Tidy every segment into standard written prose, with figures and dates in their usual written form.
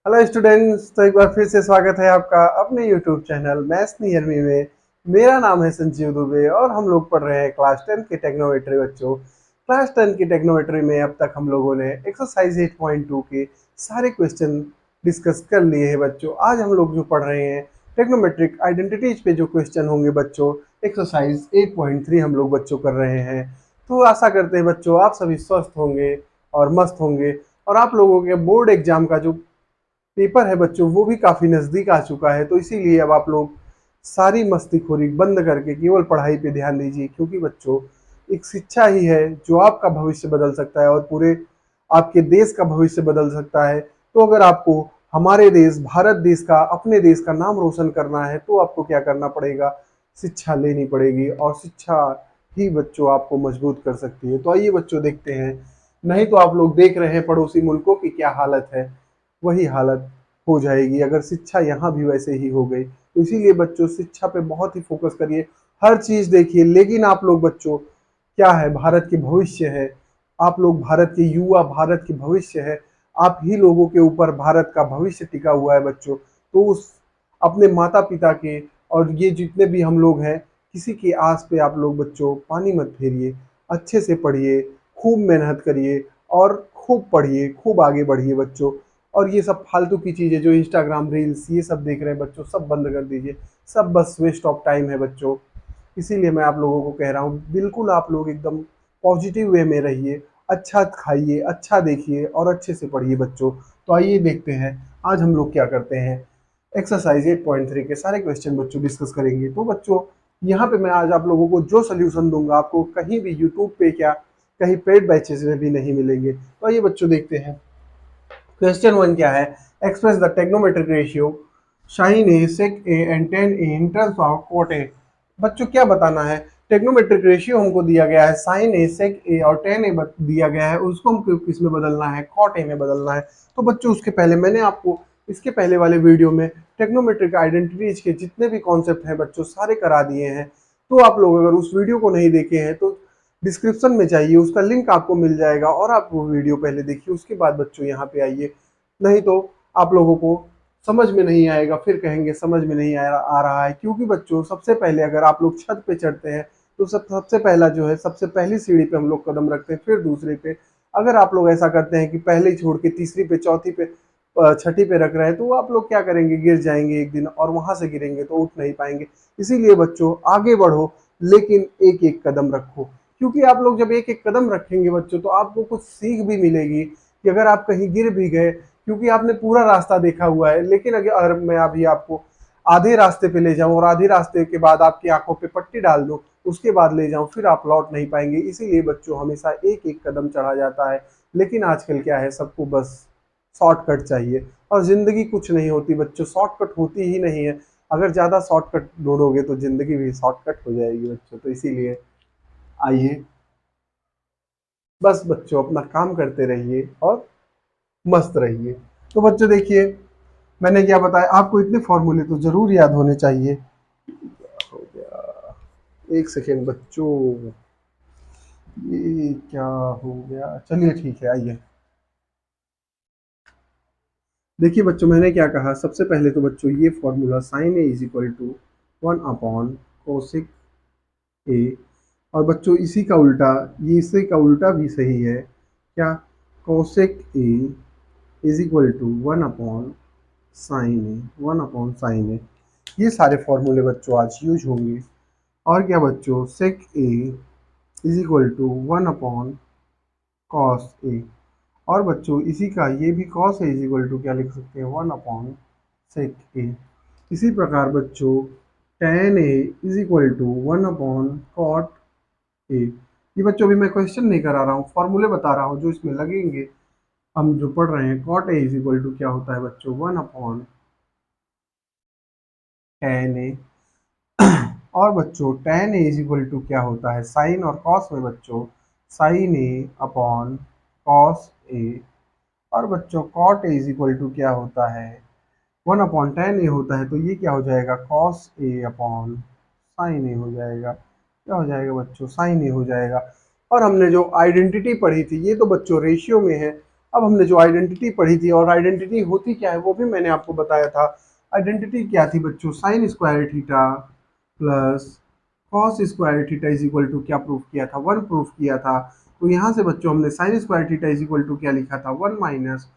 Hello students, तो एक बार फिर से स्वागत है आपका अपने YouTube channel maths near me में। मेरा नाम है संजीव दुबे और हम लोग पढ़ रहे हैं क्लास 10 की टेक्नोमेट्री बच्चों। क्लास 10 की टेक्नोमेट्री में अब तक हम लोगों ने एक्सरसाइज 8.2 के सारे क्वेश्चन डिस्कस कर लिए हैं बच्चों। आज हम लोग जो पढ़ रहे हैं टेक्नोमेट्रिक आइडेंटिटीज पे जो क्वेश्चन होंगे बच्चों, एक्सरसाइज 8.3 हम लोग बच्चों कर रहे हैं। तो आशा करते हैं बच्चों आप सभी स्वस्थ होंगे और मस्त होंगे, और आप लोगों के बोर्ड एग्जाम का जो पेपर है बच्चों वो भी काफ़ी नज़दीक आ चुका है। तो इसीलिए अब आप लोग सारी मस्तीखोरी बंद करके केवल पढ़ाई पे ध्यान दीजिए, क्योंकि बच्चों एक शिक्षा ही है जो आपका भविष्य बदल सकता है और पूरे आपके देश का भविष्य बदल सकता है। तो अगर आपको हमारे देश भारत देश का, अपने देश का नाम रोशन करना है तो आपको क्या करना पड़ेगा? शिक्षा लेनी पड़ेगी, और शिक्षा ही बच्चों आपको मजबूत कर सकती है। तो आइए बच्चों देखते हैं। नहीं तो आप लोग देख रहे हैं पड़ोसी मुल्कों की क्या हालत है, वही हालत हो जाएगी अगर शिक्षा यहाँ भी वैसे ही हो गई। तो इसीलिए बच्चों शिक्षा पे बहुत ही फोकस करिए, हर चीज देखिए। लेकिन आप लोग बच्चों क्या है, भारत के भविष्य है, आप लोग भारत के युवा, भारत के भविष्य है। आप ही लोगों के ऊपर भारत का भविष्य टिका हुआ है बच्चों। तो उस अपने माता पिता के और ये जितने भी हम लोग हैं, किसी की आस पे आप लोग बच्चों पानी मत फेरिए। अच्छे से पढ़िए, खूब मेहनत करिए और खूब पढ़िए, खूब आगे बढ़िए बच्चों। और ये सब फालतू की चीज़ें जो इंस्टाग्राम रील्स ये सब देख रहे हैं बच्चों, सब बंद कर दीजिए। सब बस वेस्ट ऑफ टाइम है बच्चों। इसीलिए मैं आप लोगों को कह रहा हूँ, बिल्कुल आप लोग एकदम पॉजिटिव वे में रहिए, अच्छा खाइए, अच्छा देखिए और अच्छे से पढ़िए बच्चों। तो आइए देखते हैं आज हम लोग क्या करते हैं। एक्सरसाइज 8.3 के सारे क्वेश्चन बच्चों डिस्कस करेंगे। तो बच्चों यहाँ पे मैं आज आप लोगों को जो सोल्यूशन दूंगा आपको कहीं भी यूट्यूब पे क्या, कहीं पेड बैचेस में भी नहीं मिलेंगे। तो आइए बच्चों देखते हैं। क्वेश्चन वन क्या है? Express the trigonometric ratio sine A sec A and tan A in terms of cot A. बच्चों क्या बताना है? टेक्नोमेट्रिक रेशियो हमको दिया गया है, साइन ए सेक ए और टेन ए दिया गया है, उसको हमको किस में बदलना है? कॉट ए में बदलना है। तो बच्चों उसके पहले मैंने आपको इसके पहले वाले वीडियो में टेक्नोमेट्रिक आइडेंटिटीज के जितने भी कॉन्सेप्ट हैं बच्चों सारे करा दिए हैं। तो आप लोग अगर उस वीडियो को नहीं देखे हैं तो डिस्क्रिप्शन में जाइए, उसका लिंक आपको मिल जाएगा और आप वो वीडियो पहले देखिए, उसके बाद बच्चों यहाँ पे आइए। नहीं तो आप लोगों को समझ में नहीं आएगा, फिर कहेंगे समझ में नहीं आ रहा है। क्योंकि बच्चों सबसे पहले अगर आप लोग छत पे चढ़ते हैं तो सबसे पहला जो है, सबसे पहली सीढ़ी पे हम लोग कदम रखते हैं, फिर दूसरी पे। अगर आप लोग ऐसा करते हैं कि पहले ही छोड़ के तीसरी पे, चौथी पे, छठी पे रख रहे हैं, तो आप लोग क्या करेंगे? गिर जाएंगे एक दिन, और वहां से गिरेंगे तो उठ नहीं पाएंगे। इसीलिए बच्चों आगे बढ़ो, लेकिन एक एक कदम रखो। क्योंकि आप लोग जब एक एक कदम रखेंगे बच्चों तो आपको कुछ सीख भी मिलेगी कि अगर आप कहीं गिर भी गए, क्योंकि आपने पूरा रास्ता देखा हुआ है। लेकिन अगर मैं अभी आपको आधे रास्ते पे ले जाऊं और आधे रास्ते के बाद आपकी आंखों पे पट्टी डाल दूं, उसके बाद ले जाऊं, फिर आप लौट नहीं पाएंगे। इसीलिए बच्चों हमेशा एक एक कदम चढ़ा जाता है। लेकिन आजकल क्या है, सबको बस शॉर्टकट चाहिए, और जिंदगी कुछ नहीं होती बच्चों, शॉर्टकट होती ही नहीं है। अगर ज्यादा शॉर्टकट ढूंढोगे तो जिंदगी भी शॉर्टकट हो जाएगी बच्चों। तो इसीलिए आइए, बस बच्चों अपना काम करते रहिए और मस्त रहिए। तो बच्चों देखिए, मैंने क्या बताया आपको, इतने फॉर्मूले तो जरूर याद होने चाहिए। हो गया, एक सेकेंड बच्चों, ये क्या हो गया? चलिए ठीक है, आइए देखिए बच्चों, मैंने क्या कहा। सबसे पहले तो बच्चों ये formula sine A is equal to 1 upon cosec A, और बच्चों इसी का उल्टा, ये इसी का उल्टा भी सही है क्या? Cosec A is equal to 1 upon sine A. ये सारे फॉर्मूले बच्चों आज यूज होंगे। और क्या बच्चों, sec A is equal to 1 upon cos A. और बच्चों इसी का ये भी cos A is equal to क्या लिख सकते हैं? 1 अपॉन सेक ए। इसी प्रकार बच्चों tan A is equal to 1 upon cot A. ये बच्चों अभी मैं क्वेश्चन नहीं करा रहा हूँ, फॉर्मूले बता रहा हूँ जो इसमें लगेंगे। हम जो पढ़ रहे हैं, cot A is equal to क्या होता है बच्चों? 1 अपॉन टेन ए। और बच्चों tan A is equal to क्या होता है? साइन और कॉस में बच्चों sine A upon cos A. और बच्चों cot A is equal to क्या होता है? 1 अपॉन टेन ए होता है। तो ये क्या हो जाएगा? कॉस ए अपॉन साइन ए हो जाएगा। क्या हो जाएगा बच्चों? साइन ए हो जाएगा। और हमने जो आइडेंटिटी पढ़ी थी, ये तो बच्चों रेशियो में है। अब हमने जो आइडेंटिटी पढ़ी थी, और आइडेंटिटी होती क्या है वो भी मैंने आपको बताया था। आइडेंटिटी क्या थी बच्चों? Sine square theta plus cos square theta is equal to क्या प्रूफ किया था? 1 प्रूफ किया था। तो यहाँ से बच्चों हमने sine square theta is equal to क्या लिखा था? 1 माइनस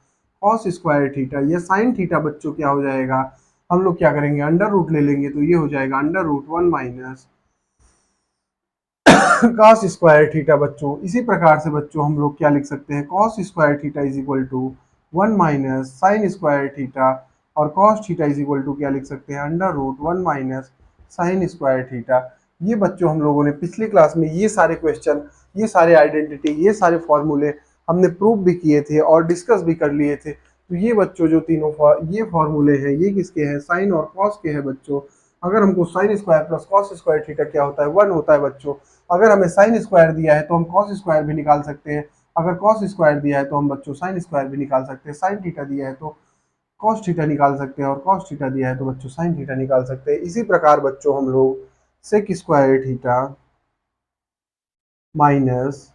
कॉस स्क्वायर थीटा। ये साइन थीटा बच्चों क्या हो जाएगा? हम लोग क्या करेंगे? अंडर रूट ले लेंगे, तो ये हो जाएगा under root 1 minus cos square theta बच्चों। इसी प्रकार से बच्चों हम लोग क्या लिख सकते हैं? Cos square theta is equal to 1 minus sine square theta, और cos theta is equal to क्या लिख सकते हैं? Under root 1 minus sine square theta. ये बच्चों हम लोगों ने पिछली क्लास में ये सारे क्वेश्चन, ये सारे आइडेंटिटी, ये सारे फॉर्मूले हमने प्रूव भी किए थे और डिस्कस भी कर लिए थे। तो ये बच्चों जो तीनों ये फॉर्मूले हैं, ये किसके हैं? साइन और कॉस के हैं बच्चों। अगर हमको sine square plus cos square theta क्या होता है? 1 होता है बच्चों। अगर हमें साइन स्क्वायर दिया है तो हम कॉस स्क्वायर भी निकाल सकते हैं। अगर कॉस स्क्वायर दिया है तो हम बच्चों साइन स्क्वायर भी निकाल सकते हैं। साइन थीटा दिया है तो कॉस थीटा निकाल सकते हैं, और कॉस थीटा दिया है तो बच्चों साइन थीटा निकाल सकते हैं। इसी प्रकार बच्चों हम लोग sec square theta minus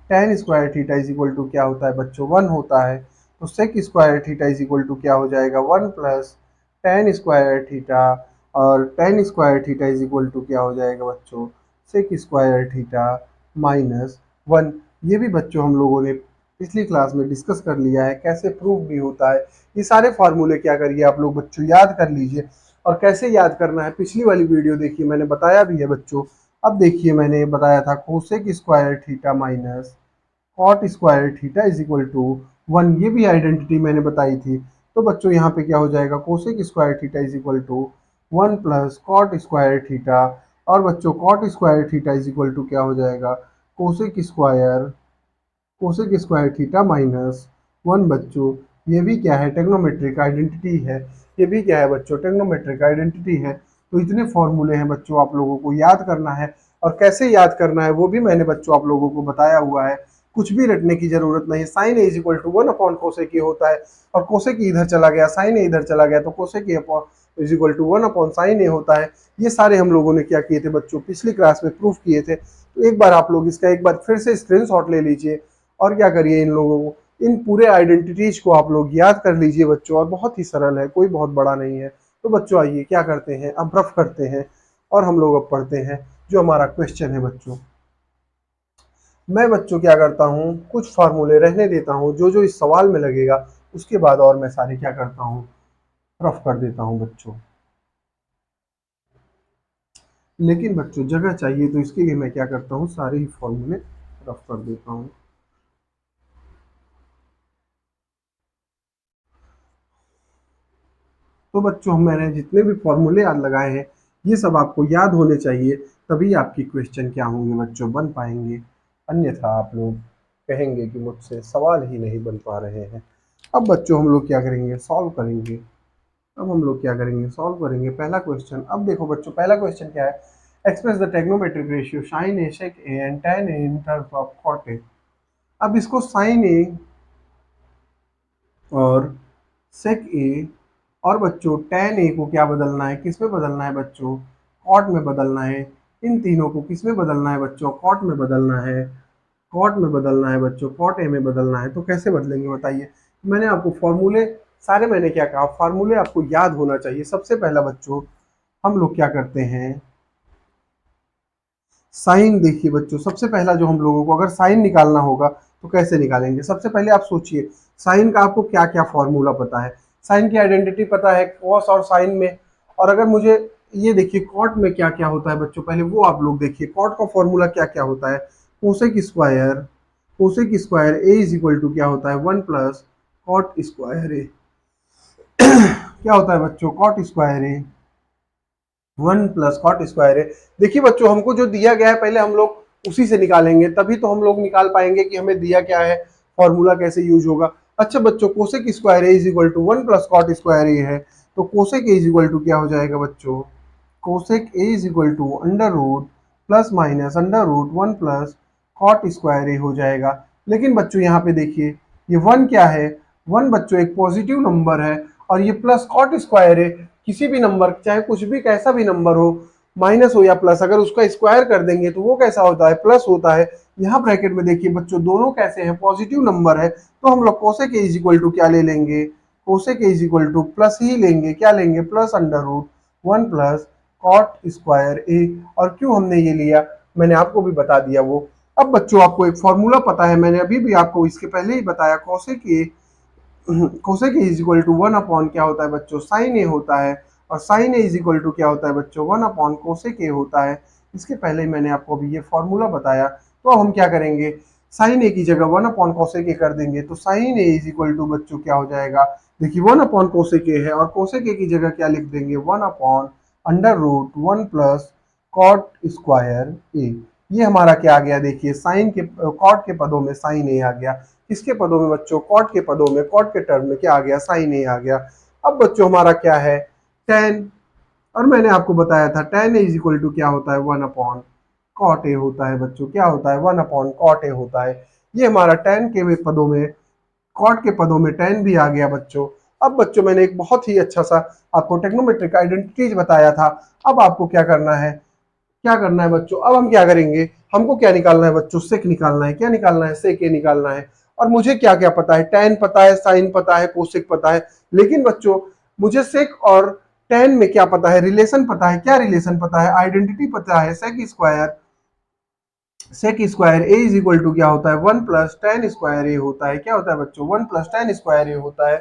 tan square theta is equal to क्या होता है बच्चों? 1 होता है। तो sec square theta is equal to क्या हो जाएगा? 1 प्लस टेन स्क्वायर थीटा, और tan square theta is equal to क्या हो जाएगा बच्चों? Sec square theta minus 1। ये भी बच्चों हम लोगों ने पिछली क्लास में डिस्कस कर लिया है, कैसे प्रूफ भी होता है। ये सारे फार्मूले क्या करिए आप लोग बच्चों याद कर लीजिए। और कैसे याद करना है, पिछली वाली वीडियो देखिए, मैंने बताया भी है बच्चों। अब देखिए मैंने बताया था cosec square theta minus cot square theta is equal to 1। ये भी आइडेंटिटी मैंने बताई थी। तो बच्चों यहाँ पे क्या हो जाएगा? Cosec square theta is equal to 1 plus cot square theta, और बच्चों cot square theta is equal to क्या हो जाएगा? कोसेक स्क्वायर थीटा माइनस 1 बच्चों। ये भी क्या है? टेक्नोमेट्रिक आइडेंटिटी है। ये भी क्या है बच्चों? टेक्नोमेट्रिक आइडेंटिटी है। तो इतने फॉर्मूले हैं बच्चों, आप लोगों को याद करना है। और कैसे याद करना है वो भी मैंने बच्चों आप लोगों को बताया हुआ है। कुछ भी रटने की जरूरत नहीं। Sine A is equal to 1 upon cosec A होता है, और कोसेक ए इधर चला गया, साइन ए इधर चला गया, तो cosec A upon is equal to 1 upon sine A होता है। ये सारे हम लोगों ने क्या किए थे बच्चों? पिछली क्लास में प्रूफ किए थे। तो एक बार आप लोग इसका एक बार फिर से स्क्रीनशॉट ले लीजिए, और क्या करिए, इन लोगों को, इन पूरे आइडेंटिटीज को आप लोग याद कर लीजिए बच्चों। और बहुत ही सरल है, कोई बहुत बड़ा नहीं है। तो बच्चों आइए क्या करते हैं, अब रफ करते हैं, और हम लोग अब पढ़ते हैं जो हमारा क्वेश्चन है बच्चों। मैं बच्चों क्या करता हूँ, कुछ फार्मूले रहने देता हूँ, जो जो इस सवाल में लगेगा उसके बाद और मैं सारे क्या करता हूँ, रफ कर देता हूँ बच्चों। लेकिन बच्चों जगह चाहिए, तो इसके लिए मैं क्या करता हूँ, सारे ही फॉर्मूले रफ कर देता हूँ। तो बच्चों मैंने जितने भी फॉर्मूले याद लगाए हैं, ये सब आपको याद होने चाहिए, तभी आपकी क्वेश्चन क्या होंगे बच्चों, बन पाएंगे। अन्यथा आप लोग कहेंगे कि मुझसे सवाल ही नहीं बन पा रहे हैं। अब बच्चों हम लोग क्या करेंगे, सॉल्व करेंगे। अब हम लोग क्या करेंगे, सॉल्व करेंगे पहला क्वेश्चन। अब देखो बच्चों पहला क्वेश्चन क्या है? Express the trigonometric ratio sine A sec A and tan A in terms of cot A. अब इसको साइन ए और सेक ए और बच्चों tan ए को क्या बदलना है, किस में बदलना है बच्चों? कॉट में बदलना है। इन तीनों को किस में बदलना है बच्चों? कॉट में बदलना है। कॉट में बदलना है बच्चों, कॉट ए में बदलना है। तो कैसे बदलेंगे बताइए? मैंने आपको फॉर्मूले सारे, मैंने क्या कहा, फॉर्मूले आपको याद होना चाहिए। सबसे पहला बच्चों हम लोग क्या करते हैं, साइन। देखिए बच्चों सबसे पहला जो हम लोगों को अगर साइन निकालना होगा तो कैसे निकालेंगे? सबसे पहले आप सोचिए, साइन का आपको क्या क्या फॉर्मूला पता है? साइन की आइडेंटिटी पता है कॉस और साइन में। और अगर मुझे ये देखिए कॉट में क्या क्या होता है बच्चों, पहले वो आप लोग देखिए। कॉट का फॉर्मूला क्या क्या होता है? Cosec square, cosec square A is equal to क्या होता है? 1 प्लस कॉट स्क्वायर ए। क्या होता है बच्चों? कॉट स्क्वायर ए 1 प्लस कॉट स्क्वायर है। देखिए बच्चों हमको जो दिया गया है पहले हम लोग उसी से निकालेंगे, तभी तो हम लोग निकाल पाएंगे कि हमें दिया क्या है, फॉर्मूला कैसे यूज होगा। अच्छा बच्चों cosec square A is equal to 1 plus cot square A है, तो cosec A is equal to क्या हो जाएगा बच्चों? Cosec A is equal to under root plus minus under root 1 plus cot square A हो जाएगा। लेकिन बच्चों यहाँ पे देखिए ये 1 क्या है? 1 बच्चों एक पॉजिटिव नंबर है, और ये प्लस कॉट स्क्वायर है। किसी भी नंबर, चाहे कुछ भी कैसा भी नंबर हो, माइनस हो या प्लस, अगर उसका स्क्वायर कर देंगे तो वो कैसा होता है, प्लस होता है। यहाँ ब्रैकेट में देखिए बच्चों दोनों कैसे हैं, पॉजिटिव नंबर है, तो हम लोग cosec A is equal to क्या ले लेंगे, cosec A is equal to plus ही लेंगे, क्या लेंगे, plus under root 1 plus cot square A. और क्यों हमने ये लिया मैंने आपको भी बता दिया वो। अब बच्चों आपको एक फॉर्मूला पता है, मैंने अभी भी आपको इसके पहले ही बताया, cosec A, cosec A is equal to 1 upon क्या होता है बच्चों, साइन ए होता है। और sine A is equal to क्या होता है बच्चों, 1 अपॉन कोसेक ए होता है। इसके पहले ही मैंने आपको अभी ये फॉर्मूला बताया। तो अब हम क्या करेंगे, साइन ए की जगह 1 अपॉन कोसेक ए कर देंगे, तो sine A is equal to बच्चों क्या हो जाएगा, देखिए 1 अपॉन कोसेक ए है, और कोसेक ए की जगह क्या लिख देंगे, 1 upon under root 1 plus cot square A. ये हमारा क्या आ गया, देखिए साइन के कॉट के पदों में साइन ए आ गया, किसके पदों में बच्चों, कॉट के पदों में, कॉट के टर्म में क्या आ गया, साइन ए आ गया। अब बच्चों हमारा क्या है, टेन, और मैंने आपको बताया था टेन इज इक्वल टू क्या होता है, 1 अपॉन कॉट ए होता है बच्चों, क्या होता है, 1 अपॉन कॉट ए होता है। ये हमारा टेन के पदों में, कॉट के पदों में टेन भी आ गया बच्चों। अब बच्चों मैंने एक बहुत ही अच्छा सा आपको टेक्नोमेट्रिक आइडेंटिटीज बताया था। अब आपको क्या करना है, क्या करना है बच्चों, अब हम क्या करेंगे, हमको क्या निकालना है बच्चों, सेक निकालना है, क्या निकालना है, सेक ए निकालना है। और मुझे क्या क्या पता है, टैन पता है, साइन पता है, कोसेक पता है, लेकिन बच्चों मुझे सेक और टैन में क्या पता है, रिलेशन पता है, क्या रिलेशन पता है, आइडेंटिटी पता है, sec square A is equal to क्या होता है, 1 प्लस टेन स्क्वायर ए होता है, क्या होता है बच्चों, 1 प्लस टेन स्क्वायर ए होता है।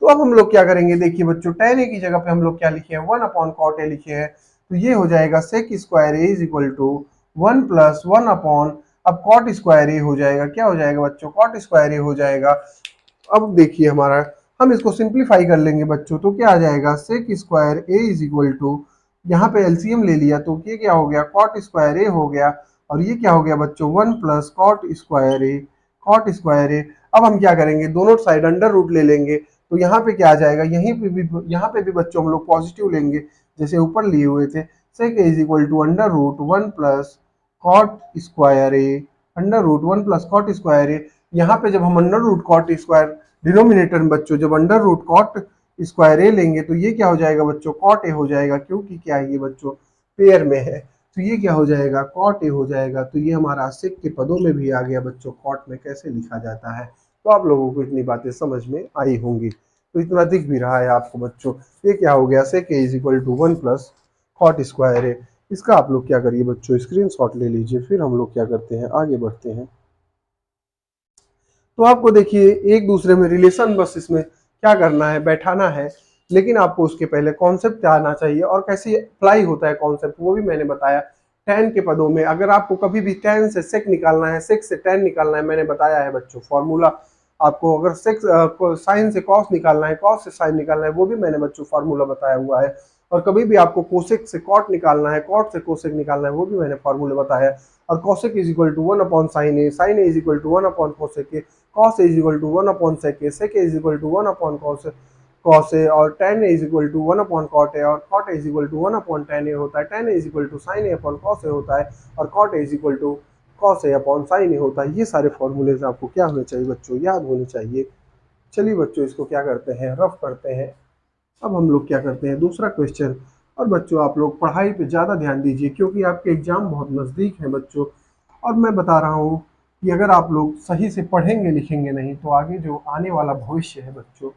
तो अब हम लोग क्या करेंगे, देखिए बच्चों टेन ए की जगह पे हम लोग क्या लिखे हैं, 1 अपॉन कॉट ए लिखे हैं, तो ये हो जाएगा sec square A is equal to 1 plus 1 upon, अब कॉट स्क्वायर ए हो जाएगा, क्या हो जाएगा बच्चों, कॉट स्क्वायर ए हो जाएगा। अब देखिए हमारा, हम इसको सिंप्लीफाई कर लेंगे बच्चों, तो क्या आ जाएगा, sec square A is equal to, यहाँ पे एलसीएम ले लिया तो ये क्या हो गया, कॉट स्क्वायर ए हो गया, और ये क्या हो गया बच्चों, 1 प्लस कॉट स्क्वायर ए, कॉट स्क्वायर ए। अब हम क्या करेंगे, दोनों साइड अंडर रूट ले लेंगे, तो यहाँ पे क्या आ जाएगा, यहीं पे भी, यहाँ पे भी बच्चों हम लोग पॉजिटिव लेंगे जैसे ऊपर लिए हुए थे, sec is equal to under root 1 plus cot square A, under root 1 plus cot square A. यहाँ पे जब हम under root cot square denominator में बच्चों जब under root cot square A लेंगे, तो ये क्या हो जाएगा बच्चों, कॉट ए हो जाएगा, क्योंकि क्या है ये बच्चों पेयर में है, तो ये क्या हो जाएगा, कॉट ए हो जाएगा। तो ये हमारा सेक के पदों में भी आ गया बच्चों, कॉट में कैसे लिखा जाता है। तो आप लोगों को इतनी बातें समझ में आई होंगी, तो इतना दिख भी रहा है आपको बच्चों। ये क्या हो गया, sec A is equal to 1 plus cot square A. इसका आप लोग क्या करिए बच्चों, स्क्रीनशॉट ले लीजिए, फिर हम लोग क्या करते हैं, आगे बढ़ते हैं। तो आपको देखिए एक दूसरे में रिलेशन बस इसमें क्या करना है, बैठाना है, लेकिन आपको उसके पहले कॉन्सेप्ट आना चाहिए, और कैसे अप्लाई होता है कॉन्सेप्ट वो भी मैंने बताया। टेन के पदों में अगर आपको कभी भी टेन से सेक निकालना है, सेक से टेन निकालना है, मैंने बताया है बच्चों फॉर्मूला। आपको अगर सेक साइन से कॉस निकालना है, कॉस से साइन निकालना है, वो भी मैंने बच्चों फॉर्मूला बताया हुआ है। और कभी भी आपको कोसेक से कॉट निकालना है, कॉट से कोसेक निकालना है, वो भी मैंने फॉर्मूला बताया है। और cosec is equal to 1 upon sine A is equal to 1 upon cosec A, cos a is equal to 1 upon sec a is equal to 1 upon cos a, और tan a is equal to 1 upon cot a, और cot a is equal to 1 upon tan a होता है, tan a is equal to sin a upon cos a होता है, और cot a is equal to cos a upon sin a होता है। ये सारे फॉर्मूलेज आपको क्या होने चाहिए बच्चों, याद होने चाहिए। चलिए बच्चों इसको क्या करते हैं, रफ करते हैं। अब हम लोग क्या करते हैं, दूसरा क्वेश्चन। और बच्चों आप लोग पढ़ाई पे ज़्यादा ध्यान दीजिए, क्योंकि आपके एग्जाम बहुत नज़दीक हैं बच्चों। और मैं बता रहा हूँ कि अगर आप लोग सही से पढ़ेंगे लिखेंगे नहीं, तो आगे जो आने वाला भविष्य है बच्चों,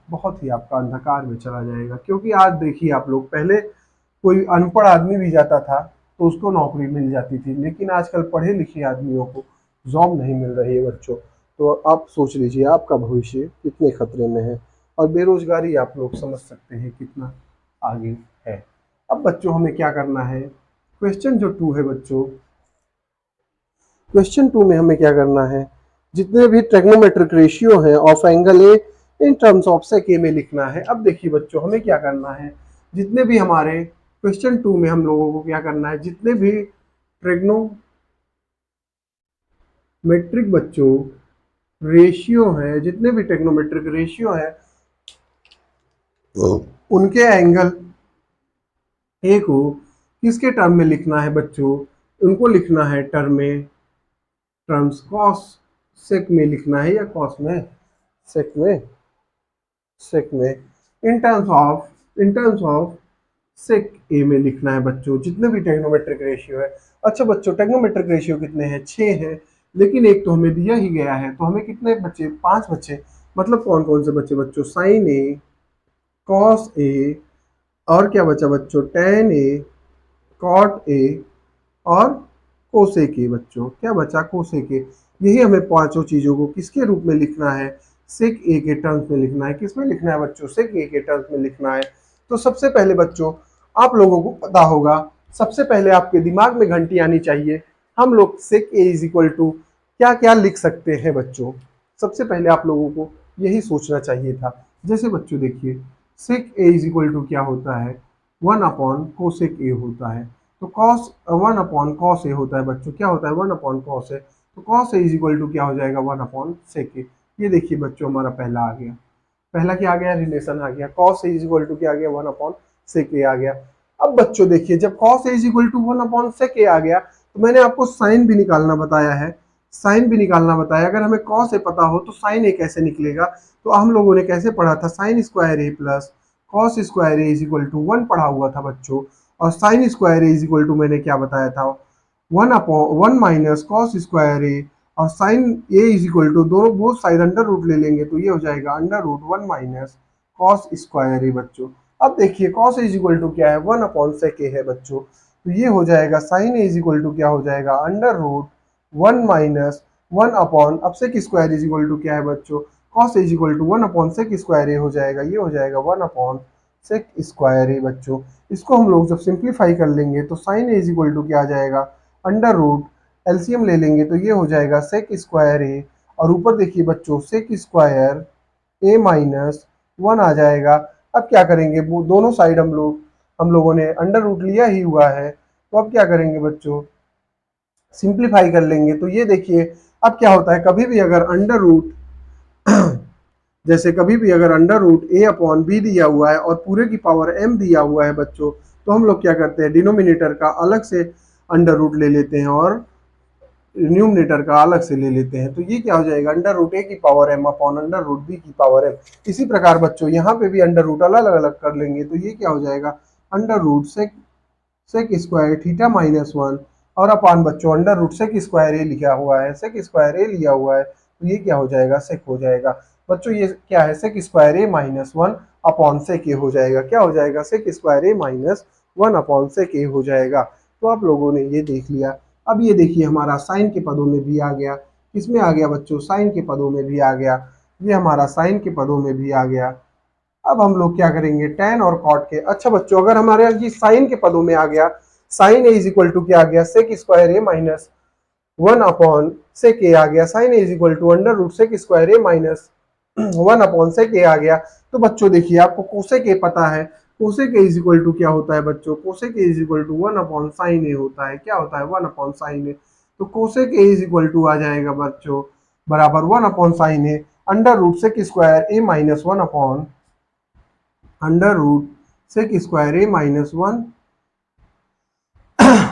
बहुत ही आपका अंधकार में चला जाएगा। क्योंकि आज देखिए आप लोग, पहले कोई अनपढ़ आदमी भी जाता था तो उसको नौकरी मिल जाती थी, लेकिन आजकल पढ़े लिखे आदमियों को जॉब नहीं मिल रही है बच्चों। तो आप सोच लीजिए आपका भविष्य कितने खतरे में है, और बेरोजगारी आप लोग समझ सकते हैं कितना आगे है। अब बच्चों हमें क्या करना है, क्वेश्चन जो 2 है बच्चों, क्वेश्चन 2 में हमें क्या करना है, जितने भी ट्रिग्नोमेट्रिक रेशियो है of angle A in terms of sec A में लिखना है। अब देखिए बच्चों हमें क्या करना है, जितने भी हमारे क्वेश्चन 2 में हम लोगों को क्या करना है, जितने भी ट्रिग्नोमेट्रिक बच्चों रेशियो है, जितने भी ट्रिग्नोमेट्रिक रेशियो है, उनके एंगल ए को किसके टर्म में लिखना है बच्चों, उनको लिखना है टर्म में, टर्म्स कॉस सेक में लिखना है, या कॉस में, सेक में, सेक में, इन टर्म्स ऑफ सेक ए में लिखना है बच्चों, जितने भी ट्रिग्नोमेट्रिक रेशियो है। अच्छा बच्चों, ट्रिग्नोमेट्रिक रेशियो कितने हैं? 6 हैं, लेकिन एक तो हमें दिया ही गया है, तो हमें कितने बचे? 5 बचे। मतलब कौन कौन से बचे बच्चों? साइन ए, कॉस ए, और क्या बचा बच्चों? टेन ए, कॉट ए, और कोसेक ए बच्चों। क्या बचा? कोसेक ए। यही हमें पांचों चीजों को किसके रूप में लिखना है? सेक ए के टर्म्स में लिखना है। किसमें लिखना है बच्चों? सेक ए के टर्म्स में लिखना है। तो सबसे पहले बच्चों, आप लोगों को पता होगा, सबसे पहले आपके दिमाग में घंटी आनी चाहिए, हम लोग सेक ए इज इक्वल टू क्या क्या लिख सकते हैं बच्चों। सबसे पहले आप लोगों को यही सोचना चाहिए था। जैसे बच्चों देखिए, सेक ए इज इक्वल टू क्या होता है? 1 अपॉन कोसेक ए होता है। तो कॉस 1 अपॉन कॉस ए होता है बच्चों। क्या होता है? 1 अपॉन कॉस ए। तो cos A is equal to क्या हो जाएगा? 1 अपॉन सेक ए। ये देखिए बच्चों, हमारा पहला आ गया। पहला क्या आ गया? रिलेशन आ गया। Cos A is equal to क्या आ गया? 1 अपॉन सेक ए आ गया। अब बच्चों देखिए, जब cos A is equal to 1 upon sec A आ गया, तो मैंने आपको साइन भी निकालना बताया है। साइन भी निकालना बताया। अगर हमें कॉस ए पता हो तो साइन ए कैसे निकलेगा? तो हम लोगों ने कैसे पढ़ा था? Sine square A plus cos square A is equal to 1 पढ़ा हुआ था बच्चों। और sine square A is equal to मैंने क्या बताया था? 1 कॉस स्क्वायर ए। और sine A is equal to, दोनों बोथ साइड अंडर रूट ले लेंगे तो ये हो जाएगा under root 1 cos square A बच्चों। अब देखिए, कॉस इज इक्वल टू क्या है? 1 अपॉन सेक ए है बच्चों। तो ये हो जाएगा sine A is equal to क्या हो जाएगा? अंडर रूट 1 - 1 अपॉन, अब sec square is equal to क्या है बच्चों? Cos is equal to 1 upon sec square A हो जाएगा। ये हो जाएगा 1 अपॉन सेक स्क्वायर ए बच्चों। इसको हम लोग जब सिंप्लीफाई कर लेंगे तो sine A is equal to क्या आ जाएगा? अंडर रूट, एलसीएम ले लेंगे तो ये हो जाएगा सेक स्क्वायर ए। और ऊपर देखिए बच्चों, सेक स्क्वायर ए माइनस 1 आ जाएगा। अब क्या करेंगे? वो दोनों साइड हम लोगों ने अंडर रूट लिया ही हुआ है, तो अब क्या करेंगे बच्चों? सिंप्लीफाई कर लेंगे तो ये देखिए, अब क्या होता है, कभी भी अगर अंडर रूट जैसे कभी भी अगर अंडर रूट ए अपॉन बी दिया हुआ है और पूरे की पावर एम दिया हुआ है बच्चों, तो हम लोग क्या करते हैं? डिनोमिनेटर का अलग से अंडर रूट ले लेते हैं और न्यूमरेटर का अलग से ले लेते हैं। तो ये क्या हो जाएगा? अंडर रूट ए की power M upon under root B की पावर एम। इसी प्रकार बच्चों, यहाँ पे भी अंडर रूट अलग अलग कर लेंगे तो ये क्या हो जाएगा? Under root sec sec square theta minus 1। और अपान बच्चों, under root sec square A लिखा हुआ है, सेक स्क्वायर ए लिया हुआ है, तो ये क्या हो जाएगा? सेक हो जाएगा बच्चों। ये क्या है? Sec square A minus 1 upon sec ए हो जाएगा। क्या हो जाएगा? Sec square A minus 1 upon sec ए हो जाएगा। तो आप लोगों ने ये देख लिया। अब ये देखिए, हमारा साइन के पदों में भी आ गया। किसमें आ गया बच्चों? साइन के पदों में भी आ गया। ये हमारा साइन के पदों में भी आ गया। अब हम लोग क्या करेंगे? टेन और कॉट के। अच्छा बच्चों, अगर हमारे यहाँ ये साइन के पदों में आ गया, sine A is equal to क्या आ गया? Sec square A minus 1 upon sec A आ गया। Sine A is equal to under root sec square A minus 1 upon sec A आ गया। तो बच्चों देखिए, आपको कोसेक ए पता है। Cosec A is equal to क्या होता है बच्चों? Cosec A is equal to 1 upon sine A होता है। क्या होता है? 1 अपॉन साइन ए। तो cosec A is equal to आ जाएगा बच्चों बराबर 1 upon sine A under root sec square A minus 1 upon under root sec square A minus 1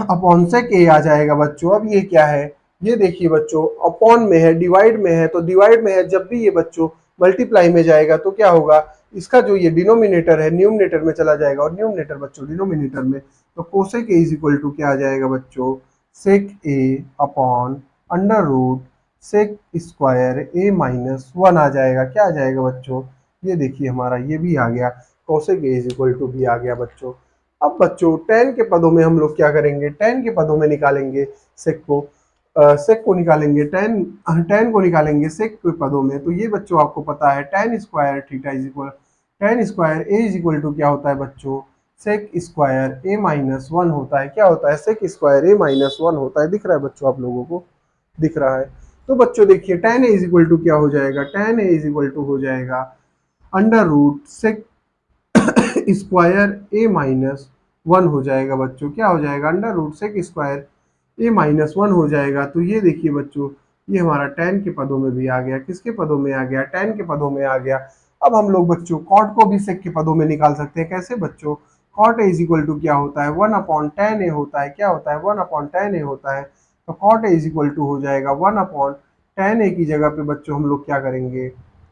upon sec A आ जाएगा बच्चों। अब ये क्या है? ये देखिए बच्चों, अपॉन में है, डिवाइड में है, तो डिवाइड में है, जब भी ये बच्चों मल्टीप्लाई में जाएगा तो क्या होगा? इसका जो ये डिनोमिनेटर है न्यूमरेटर में चला जाएगा, और न्यूमरेटर बच्चों डिनोमिनेटर में, तो cosec A is equal to क्या आ जाएगा बच्चों? Sec A upon under root sec square A minus 1 आ जाएगा। क्या आ जाएगा बच्चों? ये देखिए, हमारा ये भी आ गया, cosec A is equal to भी आ गया बच्चों। अब बच्चों, टेन के पदों में हम लोग क्या करेंगे? टेन के पदों में निकालेंगे सेक को। सेक को निकालेंगे, टेन टेन को निकालेंगे सेक के पदों में। तो ये बच्चों आपको पता है, tan square theta is equal, tan square A is equal to क्या होता है बच्चों? सेक स्क्वायर ए माइनस 1 होता है। क्या होता है? सेक स्क्वायर ए माइनस 1 होता है। दिख रहा है बच्चों? आप लोगों को दिख रहा है? तो बच्चों देखिए, tan A is equal to क्या हो जाएगा? Tan A is equal to हो जाएगा under root sec square A minus 1 हो जाएगा बच्चों। क्या हो जाएगा? Under root sec square A minus 1 हो जाएगा। तो ये देखिए बच्चों, ये हमारा टेन के पदों में भी आ गया। किसके पदों में आ गया? टेन के पदों में आ गया। अब हम लोग बच्चों कॉट को भी सेक के पदों में निकाल सकते हैं। कैसे बच्चों? Cot A is equal to क्या होता है? 1 अपॉन टेन ए होता है। क्या होता है? 1 अपॉन टेन ए होता है। तो cot A is equal to हो जाएगा 1 अपॉन टेन ए की जगह पे बच्चों हम लोग क्या करेंगे?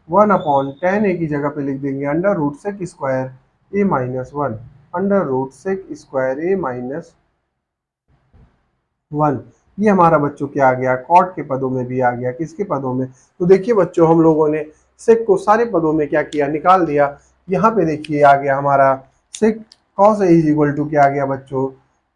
1 अपॉन टेन ए की जगह पे लिख देंगे under root sec square A minus 1। Under root sec square A minus 1। ये हमारा बच्चों क्या आ गया, कॉट के पदों में भी आ गया, किसके पदों में, तो देखिए बच्चों हम लोगों ने सेक को सारे पदों में क्या किया, निकाल दिया। यहाँ पे देखिए आ गया हमारा sec cos A is equal to क्या आ गया बच्चों,